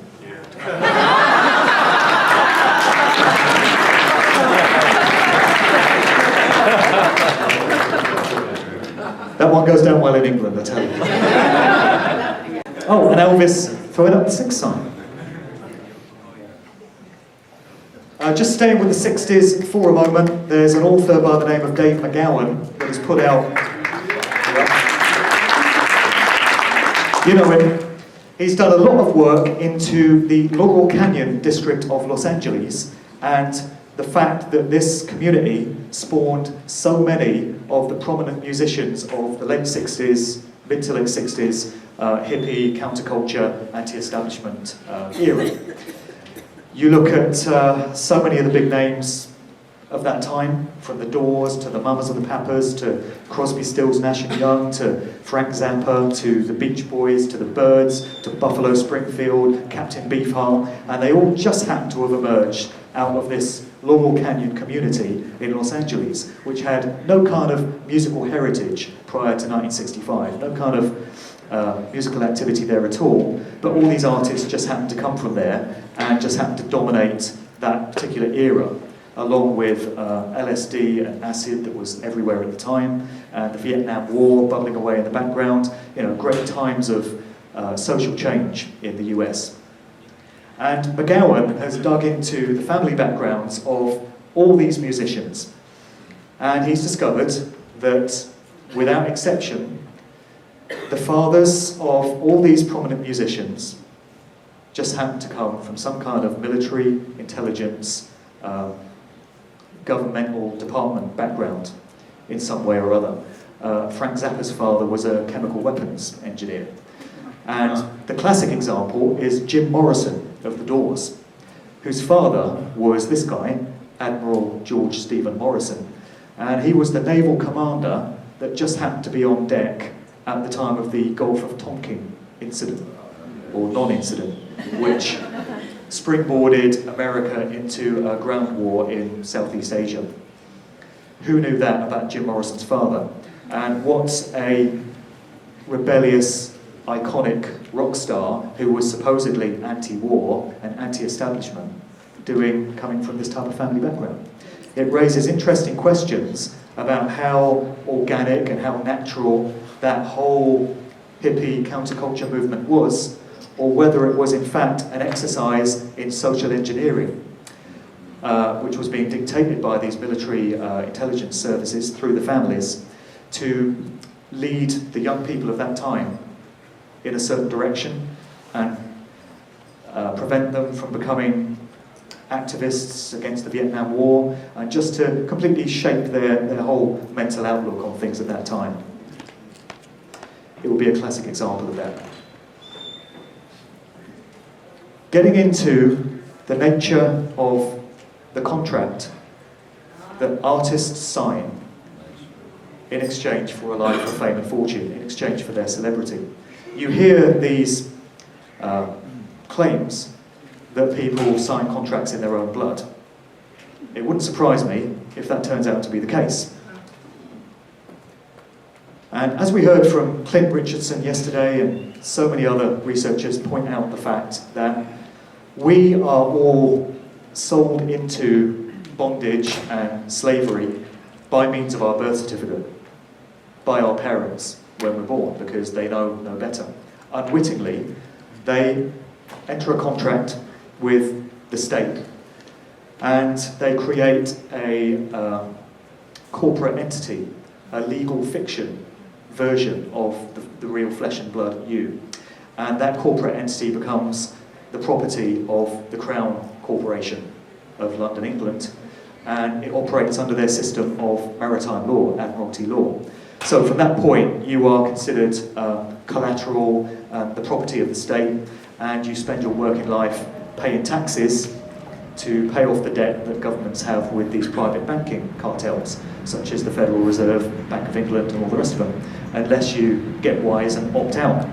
S2: That one goes down well in England, I tell you. Oh, and Elvis throwing up the 6 sign. Just staying with the 60s for a moment, there's an author by the name of Dave McGowan that has put out... You know him. He's done a lot of work into the Laurel Canyon district of Los Angeles and the fact that this community spawned so many of the prominent musicians of the late 60s, mid to late 60s, hippie, counterculture, anti-establishment era. You look at so many of the big names of that time, from the Doors to the Mamas and the Papas to Crosby, Stills, Nash and Young to Frank Zappa to the Beach Boys to the Byrds to Buffalo Springfield, Captain Beefheart, and they all just happen to have emerged out of this Laurel Canyon community in Los Angeles, which had no kind of musical heritage prior to 1965, no kind of musical activity there at all, but all these artists just happened to come from there and just happened to dominate that particular era, along with LSD and acid that was everywhere at the time, and the Vietnam War bubbling away in the background, great times of social change in the US. And McGowan has dug into the family backgrounds of all these musicians, and he's discovered that, without exception, the fathers of all these prominent musicians just happened to come from some kind of military, intelligence, governmental department background in some way or other. Frank Zappa's father was a chemical weapons engineer. And the classic example is Jim Morrison of the Doors, whose father was this guy, Admiral George Stephen Morrison. And he was the naval commander that just happened to be on deck at the time of the Gulf of Tonkin incident, or non-incident, which springboarded America into a ground war in Southeast Asia. Who knew that about Jim Morrison's father? And what a rebellious, iconic rock star who was supposedly anti-war and anti-establishment coming from this type of family background? It raises interesting questions about how organic and how natural that whole hippie counterculture movement was, or whether it was in fact an exercise in social engineering, which was being dictated by these military intelligence services through the families to lead the young people of that time in a certain direction and prevent them from becoming activists against the Vietnam War, and just to completely shape their whole mental outlook on things at that time. It will be a classic example of that. Getting into the nature of the contract that artists sign in exchange for a life of fame and fortune, in exchange for their celebrity. You hear these claims that people sign contracts in their own blood. It wouldn't surprise me if that turns out to be the case. And as we heard from Clint Richardson yesterday, and so many other researchers point out the fact that we are all sold into bondage and slavery by means of our birth certificate, by our parents when we're born, because they know no better. Unwittingly, they enter a contract with the state, and they create a corporate entity, a legal fiction version of the real flesh and blood you. And that corporate entity becomes the property of the Crown Corporation of London, England, and it operates under their system of maritime law, Admiralty law. So from that point, you are considered collateral, the property of the state, and you spend your working life paying taxes to pay off the debt that governments have with these private banking cartels, such as the Federal Reserve, Bank of England, and all the rest of them, unless you get wise and opt out.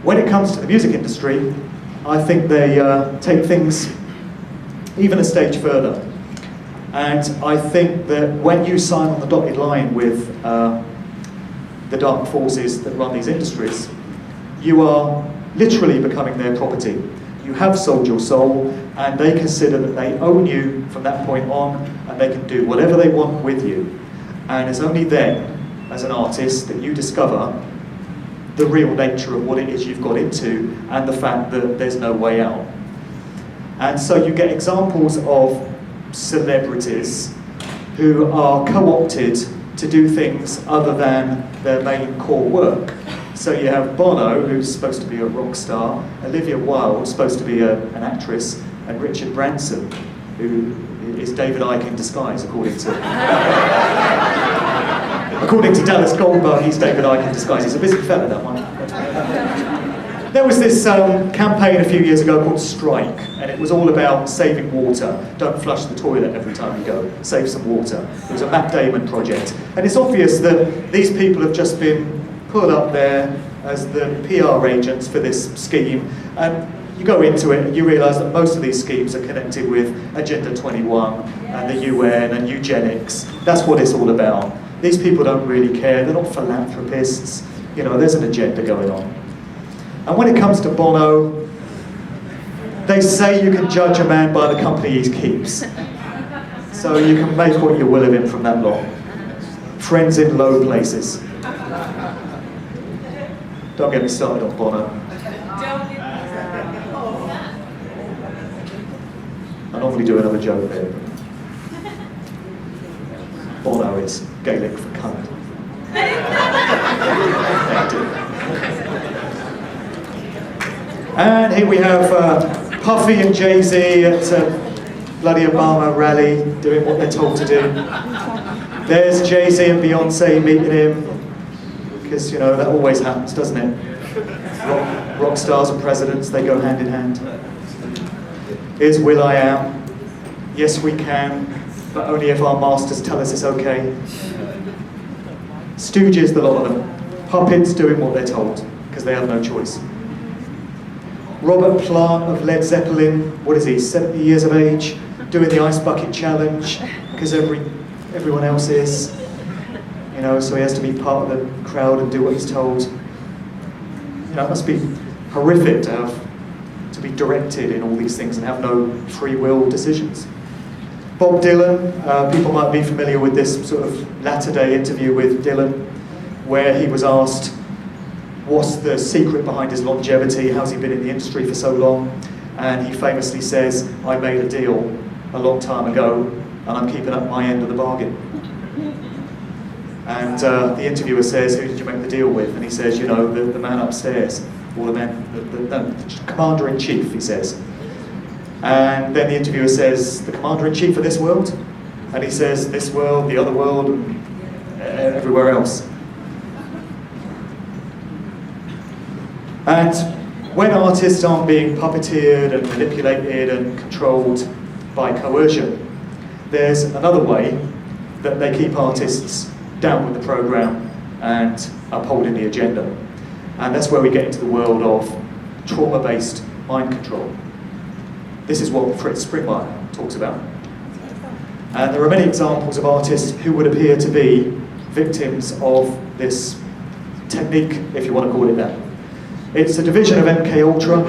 S2: When it comes to the music industry, I think they take things even a stage further. And I think that when you sign on the dotted line with the dark forces that run these industries, you are literally becoming their property. You have sold your soul, and they consider that they own you from that point on, and they can do whatever they want with you. And it's only then, as an artist, that you discover the real nature of what it is you've got into, and the fact that there's no way out. And so you get examples of celebrities who are co-opted to do things other than their main core work. So you have Bono, who's supposed to be a rock star, Olivia Wilde, supposed to be an actress, and Richard Branson, who is David Icke in disguise, according to Dallas Goldberg. He's David Icke in disguise. He's a busy fella, that one. There was this campaign a few years ago called Strike, and it was all about saving water. Don't flush the toilet every time you go. Save some water. It was a Matt Damon project. And it's obvious that these people have just been put up there as the PR agents for this scheme, and you go into it and you realise that most of these schemes are connected with Agenda 21 and the UN and eugenics. That's what it's all about. These people don't really care, they're not philanthropists, you know, there's an agenda going on. And when it comes to Bono, they say you can judge a man by the company he keeps. So you can make what you will of him from that lot. Friends in low places. Don't get me started on Bono. I normally do another joke there. Bono is Gaelic for cunt. And here we have Puffy and Jay-Z at a bloody Obama rally, doing what they're told to do. There's Jay-Z and Beyonce meeting him, because, you know, that always happens, doesn't it? Rock stars and presidents, they go hand in hand. Here's Will.i.am. Yes, we can, but only if our masters tell us it's okay. Stooges, the lot of them. Puppets doing what they're told, because they have no choice. Robert Plant of Led Zeppelin, what is he, 70 years of age, doing the ice bucket challenge, because everyone else is. You know, so he has to be part of the crowd and do what he's told. You it must be horrific to be directed in all these things and have no free will decisions. Bob Dylan, people might be familiar with this sort of latter-day interview with Dylan, where he was asked, what's the secret behind his longevity? How's he been in the industry for so long? And he famously says, I made a deal a long time ago, and I'm keeping up my end of the bargain. And the interviewer says, who did you make the deal with? And he says, you know, the man upstairs, or the man, the commander-in-chief, he says. And then the interviewer says, the commander-in-chief of this world? And he says, this world, the other world, and everywhere else. And when artists aren't being puppeteered and manipulated and controlled by coercion, there's another way that they keep artists down with the program and upholding the agenda. And that's where we get into the world of trauma-based mind control. This is what Fritz Springmeier talks about. And there are many examples of artists who would appear to be victims of this technique, if you want to call it that. It's a division of MK Ultra,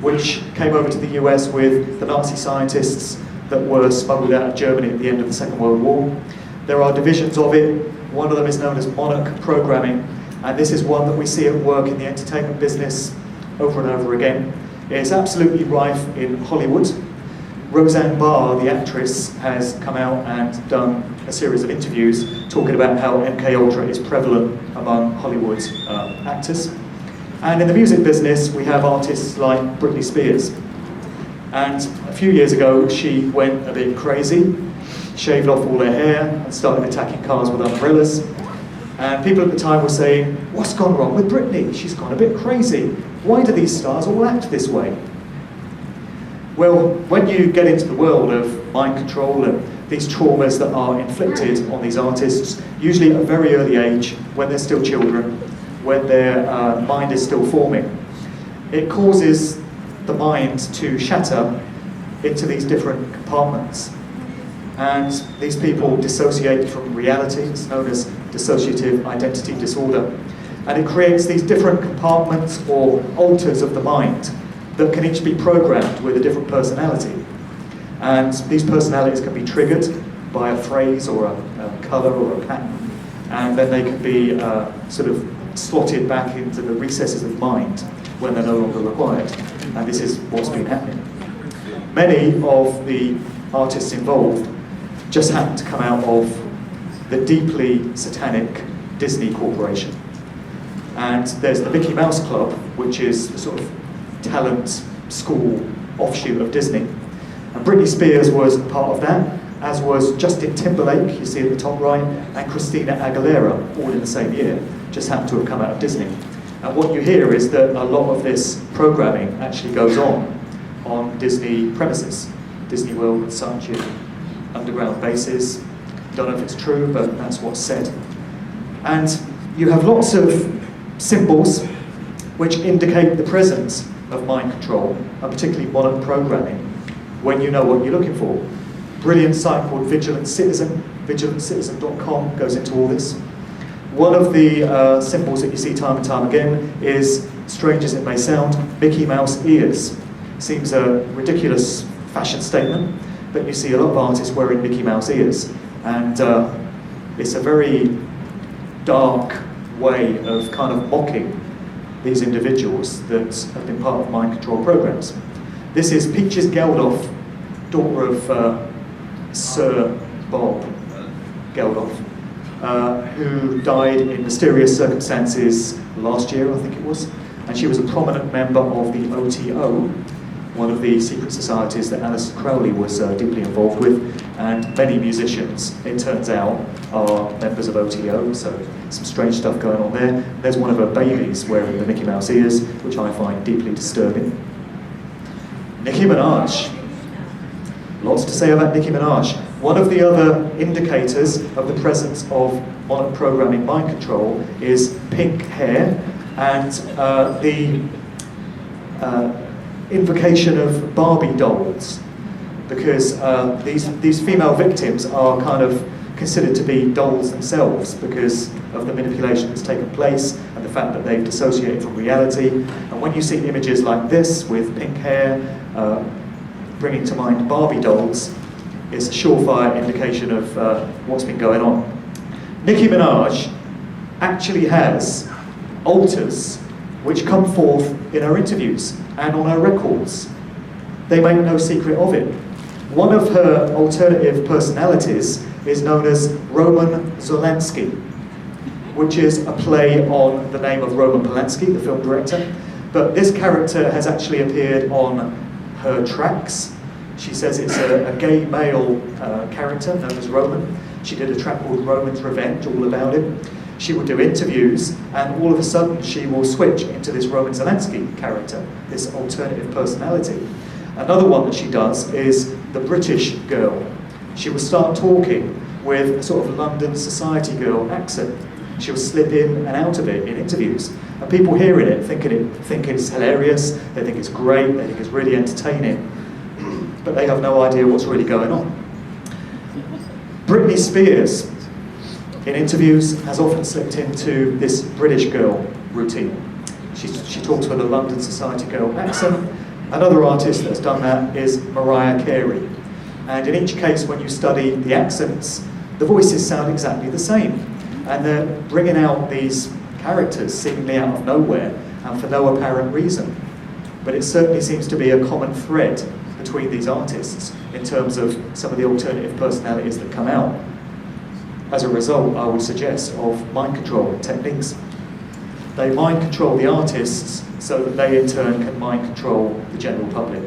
S2: which came over to the US with the Nazi scientists that were smuggled out of Germany at the end of the Second World War. There are divisions of it. One of them is known as monarch programming, and this is one that we see at work in the entertainment business over and over again. It's absolutely rife in Hollywood. Roseanne Barr, the actress, has come out and done a series of interviews talking about how MK Ultra is prevalent among Hollywood actors. And in the music business, we have artists like Britney Spears. And a few years ago, she went a bit crazy, shaved off all her hair, and started attacking cars with umbrellas. And people at the time were saying, what's gone wrong with Britney? She's gone a bit crazy. Why do these stars all act this way? Well, when you get into the world of mind control and these traumas that are inflicted on these artists, usually at a very early age, when they're still children, when their mind is still forming, it causes the mind to shatter into these different compartments. And these people dissociate from reality. It's known as dissociative identity disorder. And it creates these different compartments or alters of the mind that can each be programmed with a different personality. And these personalities can be triggered by a phrase or a colour or a pattern. And then they can be sort of slotted back into the recesses of the mind when they're no longer required. And this is what's been happening. Many of the artists involved just happen to come out of the deeply satanic Disney Corporation. And there's the Mickey Mouse Club, which is the sort of talent school offshoot of Disney. And Britney Spears was part of that, as was Justin Timberlake, you see at the top right, and Christina Aguilera, all in the same year, just happened to have come out of Disney. And what you hear is that a lot of this programming actually goes on Disney premises, Disney World and such, in underground bases. Don't know if it's true, but that's what's said. And you have lots of symbols which indicate the presence of mind control, and particularly modern programming, when you know what you're looking for. Brilliant site called Vigilant Citizen, vigilantcitizen.com goes into all this. One of the symbols that you see time and time again is, strange as it may sound, Mickey Mouse ears. Seems a ridiculous fashion statement, but you see a lot of artists wearing Mickey Mouse ears. And it's a very dark way of kind of mocking these individuals that have been part of mind control programs. This is Peaches Geldof, daughter of Sir Bob Geldof, who died in mysterious circumstances last year, I think it was. And she was a prominent member of the OTO, one of the secret societies that Aleister Crowley was deeply involved with, and many musicians, it turns out, are members of OTO, so some strange stuff going on there. There's one of her babies wearing the Mickey Mouse ears, which I find deeply disturbing. Nicki Minaj. Lots to say about Nicki Minaj. One of the other indicators of the presence of modern programming mind control is pink hair and the invocation of Barbie dolls, because these female victims are kind of considered to be dolls themselves, because of the manipulation that's taken place and the fact that they've dissociated from reality. And when you see images like this with pink hair, bringing to mind Barbie dolls, it's a surefire indication of what's been going on. Nicki Minaj actually has alters which come forth in her interviews and on her records. They make no secret of it. One of her alternative personalities is known as Roman Zolanski, which is a play on the name of Roman Polanski, the film director. But this character has actually appeared on her tracks. She says it's a gay male character known as Roman. She did a track called Roman's Revenge, all about it. She would do interviews, and all of a sudden she will switch into this Roman Zelensky character, this alternative personality. Another one that she does is the British girl. She will start talking with a sort of London society girl accent. She will slip in and out of it in interviews. And people hearing it think it's hilarious, they think it's great, they think it's really entertaining. But they have no idea what's really going on. Britney Spears, in interviews, has often slipped into this British girl routine. She talks with a London society girl accent. Another artist that's done that is Mariah Carey. And in each case, when you study the accents, the voices sound exactly the same. And they're bringing out these characters seemingly out of nowhere and for no apparent reason. But it certainly seems to be a common thread between these artists in terms of some of the alternative personalities that come out. As a result, I would suggest, of mind control techniques. They mind control the artists so that they in turn can mind control the general public.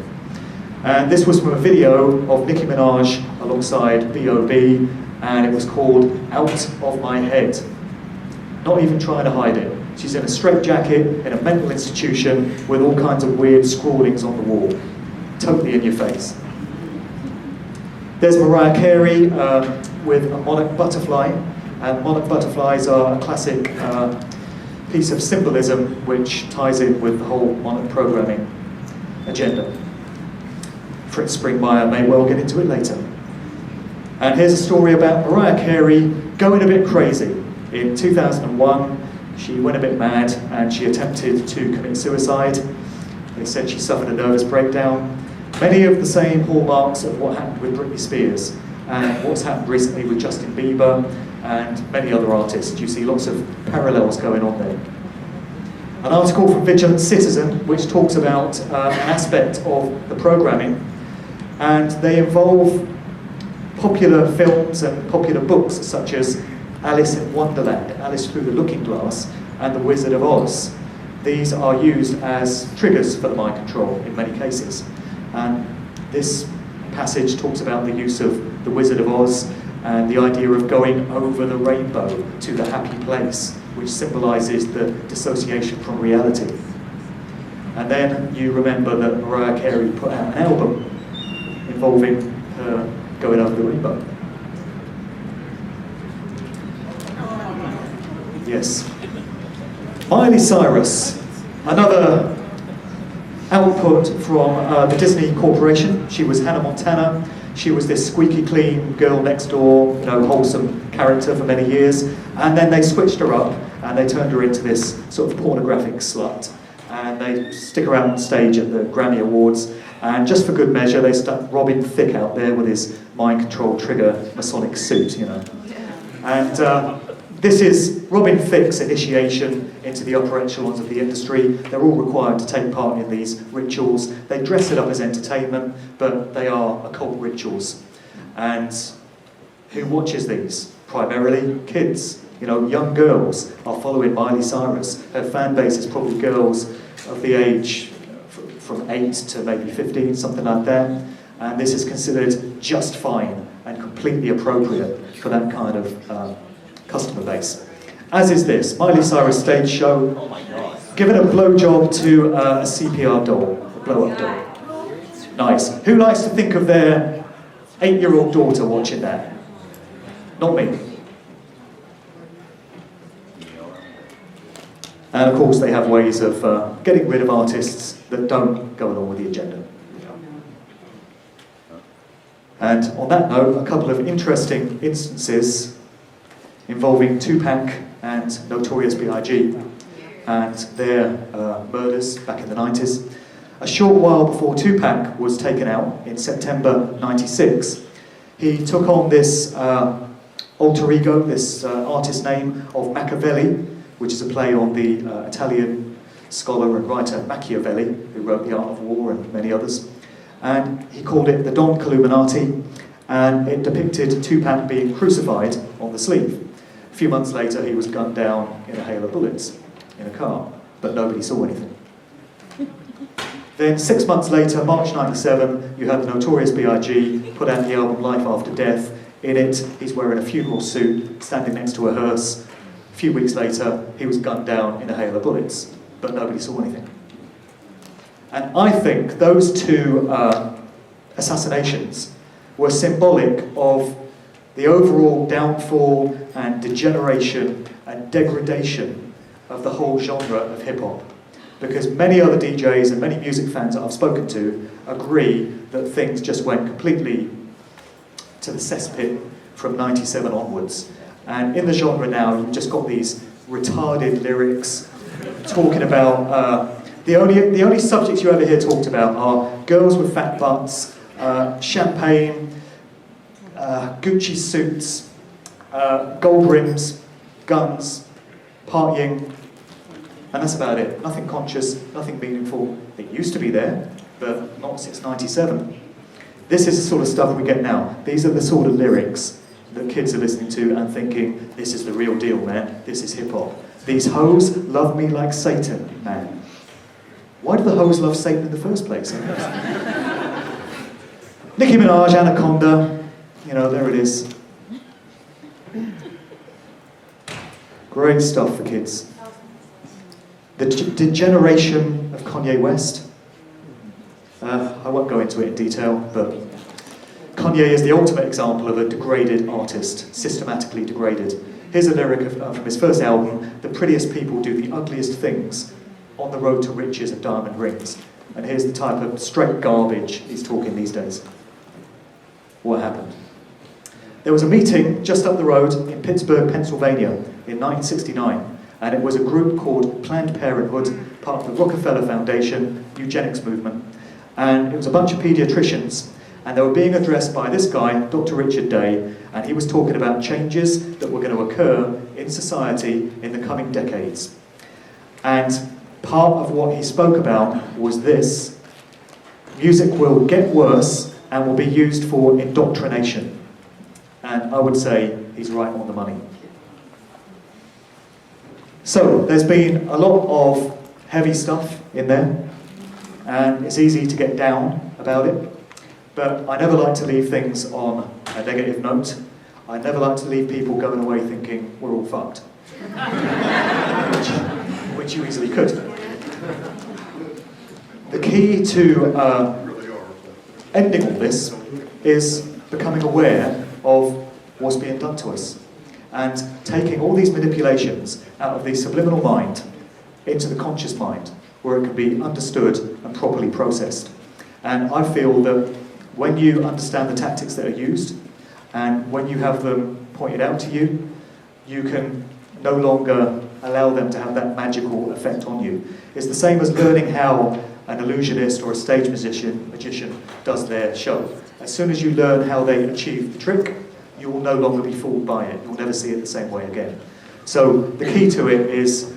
S2: And this was from a video of Nicki Minaj alongside B.O.B. and it was called Out of My Head. Not even trying to hide it. She's in a straitjacket in a mental institution with all kinds of weird scrawlings on the wall. Totally in your face. There's Mariah Carey with a monarch butterfly, and monarch butterflies are a classic piece of symbolism which ties in with the whole monarch programming agenda. Fritz Springmeier may well get into it later. And here's a story about Mariah Carey going a bit crazy. In 2001, she went a bit mad and she attempted to commit suicide. They said she suffered a nervous breakdown. Many of the same hallmarks of what happened with Britney Spears and what's happened recently with Justin Bieber and many other artists. You see lots of parallels going on there. An article from Vigilant Citizen which talks about an aspect of the programming, and they involve popular films and popular books such as Alice in Wonderland, Alice Through the Looking Glass, and The Wizard of Oz. These are used as triggers for the mind control in many cases. And this passage talks about the use of The Wizard of Oz and the idea of going over the rainbow to the happy place, which symbolises the dissociation from reality. And then you remember that Mariah Carey put out an album involving her going over the rainbow. Yes. Miley Cyrus, another output from the Disney Corporation. She was Hannah Montana. She was this squeaky clean girl next door, wholesome character for many years. And then they switched her up and they turned her into this sort of pornographic slut. And they stick her out on stage at the Grammy Awards. And just for good measure, they stuck Robin Thicke out there with his mind control trigger Masonic suit, And this is Robin Thicke's initiation into the upper echelons of the industry. They're all required to take part in these rituals. They dress it up as entertainment, but they are occult rituals. And who watches these? Primarily kids. Young girls are following Miley Cyrus. Her fan base is probably girls of the age from 8 to maybe 15, something like that. And this is considered just fine and completely appropriate for that kind of customer base. As is this, Miley Cyrus stage show, giving a blowjob to a CPR doll, a blow-up doll. Nice. Who likes to think of their 8-year-old daughter watching that? Not me. And of course they have ways of getting rid of artists that don't go along with the agenda. And on that note, a couple of interesting instances involving Tupac and Notorious B.I.G. and their murders back in the 90s. A short while before Tupac was taken out in September 96, he took on this alter ego, this artist name of Machiavelli, which is a play on the Italian scholar and writer Machiavelli, who wrote The Art of War and many others. And he called it the Don Illuminati, and it depicted Tupac being crucified on the sleeve. A few months later, he was gunned down in a hail of bullets in a car, but nobody saw anything. Then 6 months later, March 97, you had the Notorious B.I.G. put out the album Life After Death. In it, he's wearing a funeral suit, standing next to a hearse. A few weeks later, he was gunned down in a hail of bullets, but nobody saw anything. And I think those two assassinations were symbolic of the overall downfall and degeneration and degradation of the whole genre of hip-hop. Because many other DJs and many music fans that I've spoken to agree that things just went completely to the cesspit from 97 onwards. And in the genre now, you've just got these retarded lyrics talking about, the only subjects you ever hear talked about are girls with fat butts, champagne, Gucci suits, gold rims, guns, partying, and that's about it. Nothing conscious, nothing meaningful. It used to be there, but not since 97. This is the sort of stuff we get now. These are the sort of lyrics that kids are listening to and thinking, this is the real deal, man. This is hip-hop. These hoes love me like Satan, man. Why do the hoes love Satan in the first place? Nicki Minaj, Anaconda, you know, there it is. Great stuff for kids. The degeneration of Kanye West. I won't go into it in detail, but Kanye is the ultimate example of a degraded artist, systematically degraded. Here's a lyric from his first album: the prettiest people do the ugliest things on the road to riches and diamond rings. And here's the type of straight garbage he's talking these days. What happened? There was a meeting just up the road in Pittsburgh, Pennsylvania in 1969. And it was a group called Planned Parenthood, part of the Rockefeller Foundation, eugenics movement. And it was a bunch of pediatricians, and they were being addressed by this guy, Dr. Richard Day, and he was talking about changes that were going to occur in society in the coming decades. And part of what he spoke about was this: music will get worse and will be used for indoctrination. And I would say he's right on the money. So, there's been a lot of heavy stuff in there, and it's easy to get down about it, but I never like to leave things on a negative note. I never like to leave people going away thinking we're all fucked, which you easily could. The key to ending all this is becoming aware of what's being done to us, and taking all these manipulations out of the subliminal mind into the conscious mind, where it can be understood and properly processed. And I feel that when you understand the tactics that are used, and when you have them pointed out to you, you can no longer allow them to have that magical effect on you. It's the same as learning how an illusionist or a stage magician does their show. As soon as you learn how they achieve the trick, you will no longer be fooled by it. You'll never see it the same way again. So the key to it is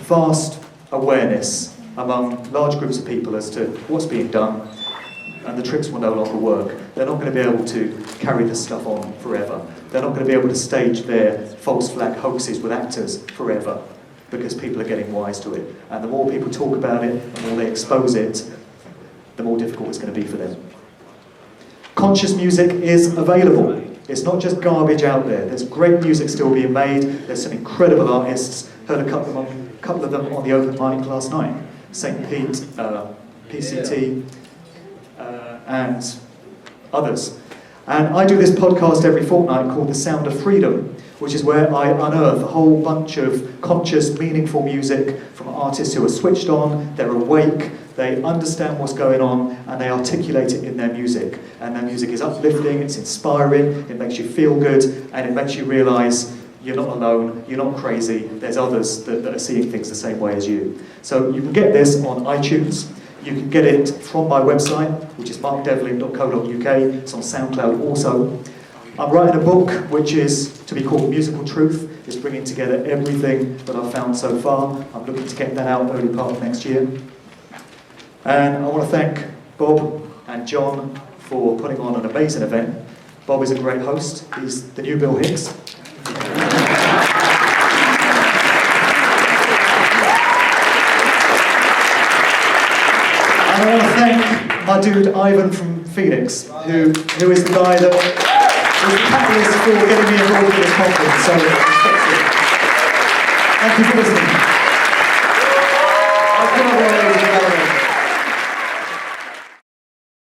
S2: vast awareness among large groups of people as to what's being done, and the tricks will no longer work. They're not going to be able to carry this stuff on forever. They're not going to be able to stage their false flag hoaxes with actors forever, because people are getting wise to it. And the more people talk about it, the more they expose it, the more difficult it's going to be for them. Conscious music is available. It's not just garbage out there. There's great music still being made. There's some incredible artists. Heard a couple of them on the open mic last night. St. Pete, PCT, and others. And I do this podcast every fortnight called The Sound of Freedom, which is where I unearth a whole bunch of conscious, meaningful music from artists who are switched on, they're awake, they understand what's going on, and they articulate it in their music. And their music is uplifting, it's inspiring, it makes you feel good, and it makes you realise you're not alone, you're not crazy, there's others that are seeing things the same way as you. So you can get this on iTunes, you can get it from my website, which is markdevlin.co.uk, it's on SoundCloud also. I'm writing a book which is to be called Musical Truth. It's bringing together everything that I've found so far. I'm looking to get that out early part of next year. And I want to thank Bob and John for putting on an amazing event. Bob is a great host. He's the new Bill Hicks. And I want to thank my dude Ivan from Phoenix, who is the guy that was the catalyst for getting me involved in this conference. So, thank you for listening.